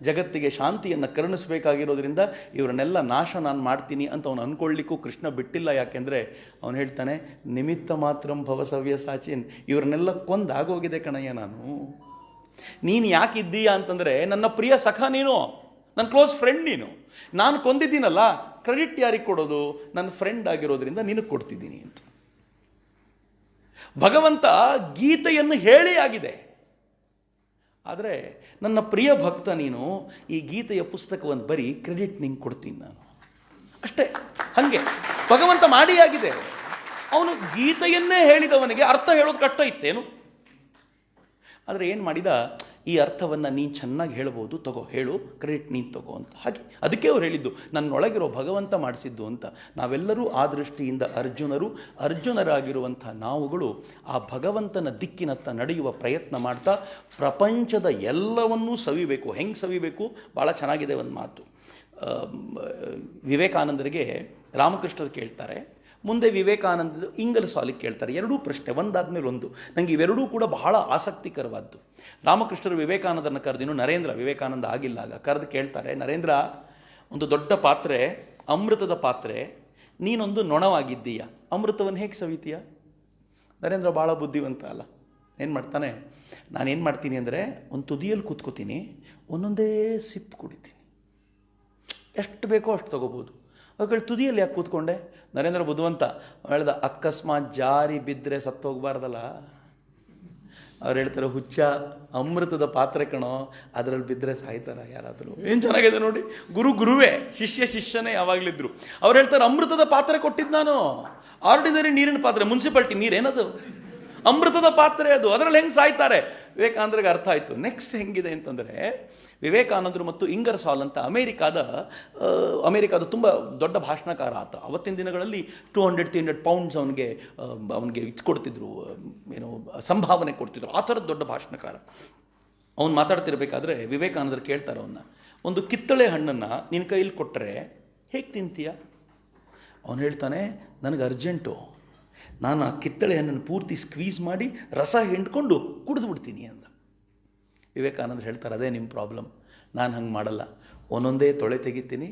ಜಗತ್ತಿಗೆ ಶಾಂತಿಯನ್ನು ಕರುಣಿಸಬೇಕಾಗಿರೋದ್ರಿಂದ ಇವರನ್ನೆಲ್ಲ ನಾಶ ನಾನು ಮಾಡ್ತೀನಿ ಅಂತ ಅವನು ಅಂದ್ಕೊಳ್ಳಿಕ್ಕೂ ಕೃಷ್ಣ ಬಿಟ್ಟಿಲ್ಲ. ಯಾಕೆಂದರೆ ಅವನು ಹೇಳ್ತಾನೆ, ನಿಮಿತ್ತ ಮಾತ್ರಂ ಭವ ಸವ್ಯಸಾಚಿನ್, ಇವರನ್ನೆಲ್ಲ ಕೊಂದಾಗೋಗಿದೆ ಕಣಯ್ಯ ನಾನು. ನೀನು ಯಾಕಿದ್ದೀಯಾ ಅಂತಂದರೆ ನನ್ನ ಪ್ರಿಯ ಸಖ ನೀನು, ನನ್ನ ಕ್ಲೋಸ್ ಫ್ರೆಂಡ್ ನೀನು. ನಾನು ಕೊಂದಿದ್ದೀನಲ್ಲ, ಕ್ರೆಡಿಟ್ ಯಾರಿಗೆ ಕೊಡೋದು? ನನ್ನ ಫ್ರೆಂಡ್ ಆಗಿರೋದ್ರಿಂದ ನಿನಗೆ ಕೊಡ್ತಿದ್ದೀನಿ ಅಂತ. ಭಗವಂತ ಗೀತೆಯನ್ನು ಹೇಳಿ ಆಗಿದೆ, ಆದರೆ ನನ್ನ ಪ್ರಿಯ ಭಕ್ತ ನೀನು, ಈ ಗೀತೆಯ ಪುಸ್ತಕವನ್ನು ಬರೀ, ಕ್ರೆಡಿಟ್ ನಿಂಗೆ ಕೊಡ್ತೀನಿ ನಾನು ಅಷ್ಟೇ. ಹಾಗೆ ಭಗವಂತ ಮಾಡಿ ಆಗಿದೆ. ಅವನು ಗೀತೆಯನ್ನೇ ಹೇಳಿದವನಿಗೆ ಅರ್ಥ ಹೇಳೋದು ಕಷ್ಟ ಇತ್ತೇನು? ಆದರೆ ಏನು ಮಾಡಿದ, ಈ ಅರ್ಥವನ್ನು ನೀನು ಚೆನ್ನಾಗಿ ಹೇಳ್ಬೋದು, ತಗೋ, ಹೇಳು, ಕ್ರೆಡಿಟ್ ನೀನು ತಗೋ ಅಂತ. ಹಾಗೆ ಅದಕ್ಕೆ ಅವ್ರು ಹೇಳಿದ್ದು ನನ್ನೊಳಗಿರೋ ಭಗವಂತ ಮಾಡಿಸಿದ್ದು ಅಂತ. ನಾವೆಲ್ಲರೂ ಆ ದೃಷ್ಟಿಯಿಂದ ಅರ್ಜುನರಾಗಿರುವಂಥ ನಾವುಗಳು ಆ ಭಗವಂತನ ದಿಕ್ಕಿನತ್ತ ನಡೆಯುವ ಪ್ರಯತ್ನ ಮಾಡ್ತಾ ಪ್ರಪಂಚದ ಎಲ್ಲವನ್ನೂ ಸವಿಬೇಕು. ಹೆಂಗೆ ಸವಿಬೇಕು? ಭಾಳ ಚೆನ್ನಾಗಿದೆ ಒಂದು ಮಾತು. ವಿವೇಕಾನಂದರಿಗೆ ರಾಮಕೃಷ್ಣರು ಕೇಳ್ತಾರೆ, ಮುಂದೆ ವಿವೇಕಾನಂದ ಇಂಗರ್ಸಾಲಿಗೆ ಕೇಳ್ತಾರೆ. ಎರಡೂ ಪ್ರಶ್ನೆ ಒಂದಾದ್ಮೇಲೆ ಒಂದು. ನನಗೆ ಇವೆರಡೂ ಕೂಡ ಬಹಳ ಆಸಕ್ತಿಕರವಾದ್ದು. ರಾಮಕೃಷ್ಣರು ವಿವೇಕಾನಂದರನ್ನು ಕರೆದಿನ್ನು ನರೇಂದ್ರ ವಿವೇಕಾನಂದ ಆಗಿಲ್ಲ, ಆಗ ಕರೆದು ಕೇಳ್ತಾರೆ, ನರೇಂದ್ರ, ಒಂದು ದೊಡ್ಡ ಪಾತ್ರೆ, ಅಮೃತದ ಪಾತ್ರೆ, ನೀನೊಂದು ನೊಣವಾಗಿದ್ದೀಯ, ಅಮೃತವನ್ನು ಹೇಗೆ ಸವಿತೀಯ? ನರೇಂದ್ರ ಭಾಳ ಬುದ್ಧಿವಂತ ಅಲ್ಲ, ಏನು ಮಾಡ್ತಾನೆ, ನಾನೇನು ಮಾಡ್ತೀನಿ ಅಂದರೆ ಒಂದು ತುದಿಯಲ್ಲಿ ಕೂತ್ಕೋತೀನಿ, ಒಂದೊಂದೇ ಸಿಪ್ ಕುಡಿತೀನಿ, ಎಷ್ಟು ಬೇಕೋ ಅಷ್ಟು ತೊಗೋಬೋದು. ಅವುಗಳು ತುದಿಯಲ್ಲಿ ಯಾಕೆ ಕೂತ್ಕೊಂಡೆ? ನರೇಂದ್ರ ಬುದ್ಧಿವಂತ ಹೇಳ್ದ, ಅಕಸ್ಮಾತ್ ಜಾರಿ ಬಿದ್ದರೆ ಸತ್ತೋಗ್ಬಾರ್ದಲ್ಲ. ಅವ್ರು ಹೇಳ್ತಾರೆ, ಹುಚ್ಚ, ಅಮೃತದ ಪಾತ್ರೆ ಕಣೋ, ಅದರಲ್ಲಿ ಬಿದ್ದರೆ ಸಾಯ್ತಾರ ಯಾರಾದರೂ? ಏನು ಚೆನ್ನಾಗಿದೆ ನೋಡಿ, ಗುರುವೇ, ಶಿಷ್ಯನೇ ಯಾವಾಗಲಿದ್ರು. ಅವ್ರು ಹೇಳ್ತಾರೆ, ಅಮೃತದ ಪಾತ್ರೆ ಕೊಟ್ಟಿದ್ದು ನಾನು, ಆರ್ಡಿನರಿ ನೀರಿನ ಪಾತ್ರೆ, ಮುನ್ಸಿಪಾಲ್ಟಿ ನೀರೇನದು, ಅಮೃತದ ಪಾತ್ರೆ ಅದು, ಅದರಲ್ಲಿ ಹೆಂಗೆ ಸಾಯ್ತಾರೆ? ವಿವೇಕಾನಂದರಿಗೆ ಅರ್ಥ ಆಯಿತು. ನೆಕ್ಸ್ಟ್ ಹೆಂಗಿದೆ ಅಂತಂದರೆ, ವಿವೇಕಾನಂದರು ಮತ್ತು ಇಂಗರ್ಸಾಲ್ ಅಂತ ಅಮೇರಿಕಾದ ತುಂಬ ದೊಡ್ಡ ಭಾಷಣಕಾರ ಆತ. ಅವತ್ತಿನ ದಿನಗಳಲ್ಲಿ 200-300 ಪೌಂಡ್ಸ್ ಅವನಿಗೆ ಕೊಡ್ತಿದ್ರು, ಏನು ಸಂಭಾವನೆ ಕೊಡ್ತಿದ್ರು, ಆ ಥರದ ದೊಡ್ಡ ಭಾಷಣಕಾರ. ಅವ್ನು ಮಾತಾಡ್ತಿರ್ಬೇಕಾದ್ರೆ ವಿವೇಕಾನಂದರು ಕೇಳ್ತಾರೆ ಅವನ್ನ, ಒಂದು ಕಿತ್ತಳೆ ಹಣ್ಣನ್ನು ನಿನ್ನ ಕೈಯಲ್ಲಿ ಕೊಟ್ಟರೆ ಹೇಗೆ ತಿಂತೀಯ? ಅವನು ಹೇಳ್ತಾನೆ, ನನಗೆ ಅರ್ಜೆಂಟು, ನಾನು ಆ ಕಿತ್ತಳೆ ಹಣ್ಣನ್ನು ಪೂರ್ತಿ ಸ್ಕ್ವೀಸ್ ಮಾಡಿ ರಸ ಹಿಂಡ್ಕೊಂಡು ಕುಡಿದು ಬಿಡ್ತೀನಿ ಅಂದ. ವಿವೇಕಾನಂದರು ಹೇಳ್ತಾರೆ, ಅದೇ ನಿಮ್ಮ ಪ್ರಾಬ್ಲಮ್, ನಾನು ಹಂಗೆ ಮಾಡಲ್ಲ, ಒಂದೊಂದೇ ತೊಳೆ ತೆಗಿತೀನಿ,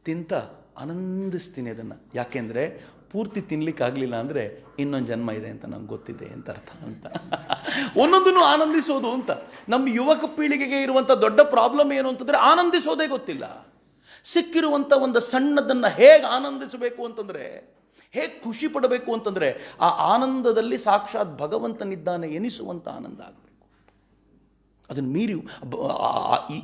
ತಿಂತ ಆನಂದಿಸ್ತೀನಿ ಅದನ್ನು. ಯಾಕೆಂದರೆ ಪೂರ್ತಿ ತಿನ್ನಲಿಕ್ಕಾಗಲಿಲ್ಲ ಅಂದರೆ ಇನ್ನೊಂದು ಜನ್ಮ ಇದೆ ಅಂತ ನಂಗೆ ಗೊತ್ತಿದೆ ಅಂತ ಅರ್ಥ ಅಂತ. ಒಂದೊಂದನ್ನು ಆನಂದಿಸೋದು ಅಂತ. ನಮ್ಮ ಯುವಕ ಪೀಳಿಗೆಗೆ ಇರುವಂಥ ದೊಡ್ಡ ಪ್ರಾಬ್ಲಮ್ ಏನು ಅಂತಂದರೆ ಆನಂದಿಸೋದೇ ಗೊತ್ತಿಲ್ಲ. ಸಿಕ್ಕಿರುವಂಥ ಒಂದು ಸಣ್ಣದನ್ನು ಹೇಗೆ ಆನಂದಿಸಬೇಕು ಅಂತಂದರೆ, ಹೇಗೆ ಖುಷಿ ಪಡಬೇಕು ಅಂತಂದರೆ, ಆ ಆನಂದದಲ್ಲಿ ಸಾಕ್ಷಾತ್ ಭಗವಂತನಿದ್ದಾನೆ ಎನಿಸುವಂಥ ಆನಂದ ಆಗಬೇಕು. ಅದನ್ನು ಮೀರಿ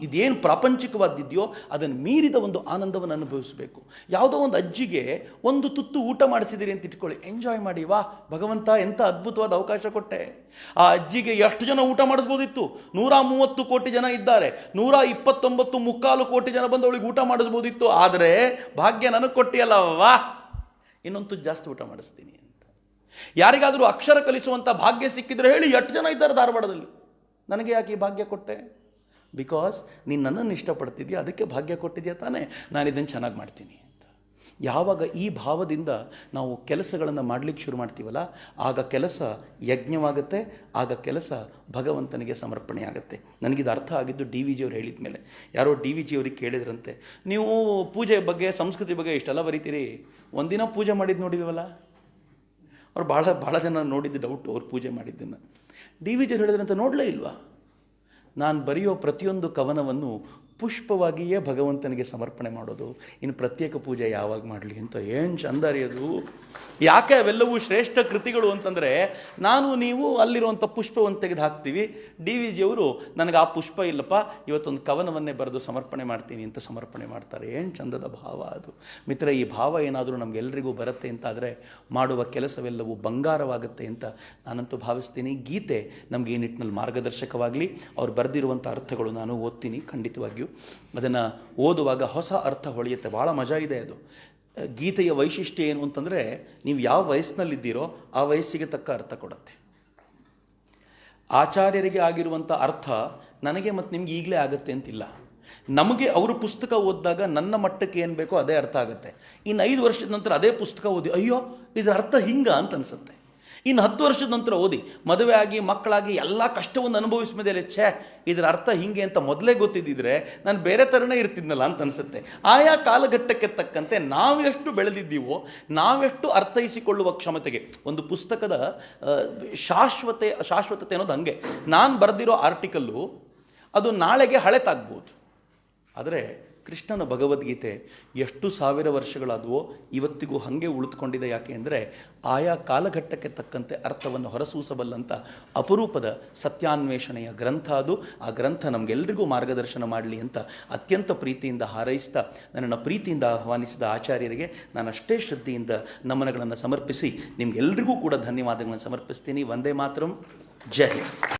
ಇದೇನು ಪ್ರಾಪಂಚಿಕವಾದಿದೆಯೋ ಅದನ್ನು ಮೀರಿದ ಒಂದು ಆನಂದವನ್ನು ಅನುಭವಿಸಬೇಕು. ಯಾವುದೋ ಒಂದು ಅಜ್ಜಿಗೆ ಒಂದು ತುತ್ತು ಊಟ ಮಾಡಿಸಿದಿರಿ ಅಂತ ಇಟ್ಕೊಳ್ಳಿ, ಎಂಜಾಯ್ ಮಾಡಿ, ವಾ ಭಗವಂತ ಎಂಥ ಅದ್ಭುತವಾದ ಅವಕಾಶ ಕೊಟ್ಟೆ. ಆ ಅಜ್ಜಿಗೆ ಎಷ್ಟು ಜನ ಊಟ ಮಾಡಿಸ್ಬೋದಿತ್ತು? 130 ಕೋಟಿ ಜನ ಇದ್ದಾರೆ, 129.25 ಕೋಟಿ ಜನ ಬಂದು ಅವಳಿಗೆ ಊಟ ಮಾಡಿಸ್ಬೋದಿತ್ತು. ಆದರೆ ಭಾಗ್ಯ ನನಗೆ ಕೊಟ್ಟಿಯಲ್ಲ, ವಾ ಇನ್ನೊಂದು ತುತ್ತು ಜಾಸ್ತಿ ಊಟ ಮಾಡಿಸ್ತೀನಿ ಅಂತ. ಯಾರಿಗಾದರೂ ಅಕ್ಷರ ಕಲಿಸುವಂಥ ಭಾಗ್ಯ ಸಿಕ್ಕಿದ್ರೆ ಹೇಳಿ, ಎಷ್ಟು ಜನ ಇದ್ದಾರೆ ಧಾರವಾಡದಲ್ಲಿ? ನನಗೆ ಯಾಕೆ ಈ ಭಾಗ್ಯ ಕೊಟ್ಟೆ? ಬಿಕಾಸ್ ನೀನು ನನ್ನನ್ನು ಇಷ್ಟಪಡ್ತಿದ್ಯಾ, ಅದಕ್ಕೆ ಭಾಗ್ಯ ಕೊಟ್ಟಿದ್ಯಾ ತಾನೇ, ನಾನು ಇದನ್ನು ಚೆನ್ನಾಗಿ ಮಾಡ್ತೀನಿ ಅಂತ. ಯಾವಾಗ ಈ ಭಾವದಿಂದ ನಾವು ಕೆಲಸಗಳನ್ನು ಮಾಡಲಿಕ್ಕೆ ಶುರು ಮಾಡ್ತೀವಲ್ಲ, ಆಗ ಕೆಲಸ ಯಜ್ಞವಾಗುತ್ತೆ, ಆಗ ಕೆಲಸ ಭಗವಂತನಿಗೆ ಸಮರ್ಪಣೆ ಆಗುತ್ತೆ. ನನಗಿದು ಅರ್ಥ ಆಗಿದ್ದು DVG ಅವ್ರು ಹೇಳಿದ ಮೇಲೆ. ಯಾರೋ DVG ಅವ್ರಿಗೆ ಕೇಳಿದ್ರಂತೆ, ನೀವು ಪೂಜೆ ಬಗ್ಗೆ, ಸಂಸ್ಕೃತಿ ಬಗ್ಗೆ ಇಷ್ಟೆಲ್ಲ ಬರೀತೀರಿ, ಒಂದಿನ ಪೂಜೆ ಮಾಡಿದ್ದು ನೋಡಿಲ್ವಲ್ಲ? ಅವ್ರು ಭಾಳ ಜನ ನೋಡಿದ್ದು ಡೌಟು, ಅವ್ರು ಪೂಜೆ ಮಾಡಿದ್ದನ್ನು. DVG ಹೇಳಿದ್ರಂತ, ನೋಡಲೇ ಇಲ್ವಾ? ನಾನು ಬರೆಯೋ ಪ್ರತಿಯೊಂದು ಕವನವನ್ನು ಪುಷ್ಪವಾಗಿಯೇ ಭಗವಂತನಿಗೆ ಸಮರ್ಪಣೆ ಮಾಡೋದು, ಇನ್ನು ಪ್ರತ್ಯೇಕ ಪೂಜೆ ಯಾವಾಗ ಮಾಡಲಿ ಅಂತ. ಏನು ಚಂದ ರೀ ಅದು. ಯಾಕೆ ಅವೆಲ್ಲವೂ ಶ್ರೇಷ್ಠ ಕೃತಿಗಳು ಅಂತಂದರೆ, ನಾನು ನೀವು ಅಲ್ಲಿರುವಂಥ ಪುಷ್ಪವನ್ನು ತೆಗೆದು ಹಾಕ್ತೀವಿ. DVG ಅವರು ನನಗೆ ಆ ಪುಷ್ಪ ಇಲ್ಲಪ್ಪ, ಇವತ್ತೊಂದು ಕವನವನ್ನೇ ಬರೆದು ಸಮರ್ಪಣೆ ಮಾಡ್ತೀನಿ ಅಂತ ಸಮರ್ಪಣೆ ಮಾಡ್ತಾರೆ. ಏನು ಚಂದದ ಭಾವ ಅದು. ಮಿತ್ರ, ಈ ಭಾವ ಏನಾದರೂ ನಮಗೆಲ್ಲರಿಗೂ ಬರುತ್ತೆ ಅಂತಾದರೆ ಮಾಡುವ ಕೆಲಸವೆಲ್ಲವೂ ಬಂಗಾರವಾಗುತ್ತೆ ಅಂತ ನಾನಂತೂ ಭಾವಿಸ್ತೀನಿ. ಗೀತೆ ನಮಗೆ ಈ ನಿಟ್ಟಿನಲ್ಲಿ ಮಾರ್ಗದರ್ಶಕವಾಗಲಿ. ಅವ್ರು ಬರೆದಿರುವಂಥ ಅರ್ಥಗಳು ನಾನು ಓದ್ತೀನಿ ಖಂಡಿತವಾಗಿಯೂ. ಅದನ್ನು ಓದುವಾಗ ಹೊಸ ಅರ್ಥ ಹೊಳೆಯುತ್ತೆ, ಭಾಳ ಮಜಾ ಇದೆ ಅದು. ಗೀತೆಯ ವೈಶಿಷ್ಟ್ಯ ಏನು ಅಂತಂದರೆ, ನೀವು ಯಾವ ವಯಸ್ಸಿನಲ್ಲಿದ್ದೀರೋ ಆ ವಯಸ್ಸಿಗೆ ತಕ್ಕ ಅರ್ಥ ಕೊಡುತ್ತೆ. ಆಚಾರ್ಯರಿಗೆ ಆಗಿರುವಂಥ ಅರ್ಥ ನನಗೆ ಮತ್ತು ನಿಮ್ಗೆ ಈಗಲೇ ಆಗುತ್ತೆ ಅಂತಿಲ್ಲ. ನಮಗೆ ಅವರು ಪುಸ್ತಕ ಓದಿದಾಗ ನನ್ನ ಮಟ್ಟಕ್ಕೆ ಏನು ಬೇಕೋ ಅದೇ ಅರ್ಥ ಆಗುತ್ತೆ. ಇನ್ನು 5 ವರ್ಷದ ನಂತರ ಅದೇ ಪುಸ್ತಕ ಓದಿ, ಅಯ್ಯೋ ಇದರ ಅರ್ಥ ಹಿಂಗ ಅಂತ ಅನಿಸುತ್ತೆ. ಇನ್ನು 10 ವರ್ಷದ ನಂತರ ಓದಿ, ಮದುವೆ ಆಗಿ ಮಕ್ಕಳಾಗಿ ಎಲ್ಲ ಕಷ್ಟವನ್ನು ಅನುಭವಿಸಿದ ಮೇಲೆ, ಇದರ ಅರ್ಥ ಹಿಂಗೆ ಅಂತ ಮೊದಲೇ ಗೊತ್ತಿದ್ದಿದ್ರೆ ನಾನು ಬೇರೆ ಥರನೇ ಇರ್ತಿದ್ನಲ್ಲ ಅಂತ ಅನಿಸುತ್ತೆ. ಆಯಾ ಕಾಲಘಟ್ಟಕ್ಕೆ ತಕ್ಕಂತೆ ನಾವೆಷ್ಟು ಬೆಳೆದಿದ್ದೀವೋ, ನಾವೆಷ್ಟು ಅರ್ಥೈಸಿಕೊಳ್ಳುವ ಕ್ಷಮತೆಗೆ. ಒಂದು ಪುಸ್ತಕದ ಶಾಶ್ವತತೆ ಅನ್ನೋದು ಹಂಗೆ. ನಾನು ಬರೆದಿರೋ ಆರ್ಟಿಕಲ್ಲು ಅದು ನಾಳೆಗೆ ಹಳೆತಾಗ್ಬೋದು, ಆದರೆ ಕೃಷ್ಣನ ಭಗವದ್ಗೀತೆ ಎಷ್ಟು 1000 ವರ್ಷಗಳಾದವೋ ಇವತ್ತಿಗೂ ಹಾಗೆ ಉಳಿದುಕೊಂಡಿದೆ. ಯಾಕೆ ಅಂದರೆ ಆಯಾ ಕಾಲಘಟ್ಟಕ್ಕೆ ತಕ್ಕಂತೆ ಅರ್ಥವನ್ನು ಹೊರಸೂಸಬಲ್ಲಂಥ ಅಪರೂಪದ ಸತ್ಯಾನ್ವೇಷಣೆಯ ಗ್ರಂಥ ಅದು. ಆ ಗ್ರಂಥ ನಮಗೆಲ್ಲರಿಗೂ ಮಾರ್ಗದರ್ಶನ ಮಾಡಲಿ ಅಂತ ಅತ್ಯಂತ ಪ್ರೀತಿಯಿಂದ ಹಾರೈಸ್ತಾ, ನನ್ನನ್ನು ಪ್ರೀತಿಯಿಂದ ಆಹ್ವಾನಿಸಿದ ಆಚಾರ್ಯರಿಗೆ ನಾನು ಅಷ್ಟೇ ಶ್ರದ್ಧೆಯಿಂದ ನಮನಗಳನ್ನು ಸಮರ್ಪಿಸಿ ನಿಮಗೆಲ್ಲರಿಗೂ ಕೂಡ ಧನ್ಯವಾದಗಳನ್ನು ಸಮರ್ಪಿಸ್ತೀನಿ. ವಂದೇ ಮಾತರಂ. ಜೈ ಹಿಂದ್.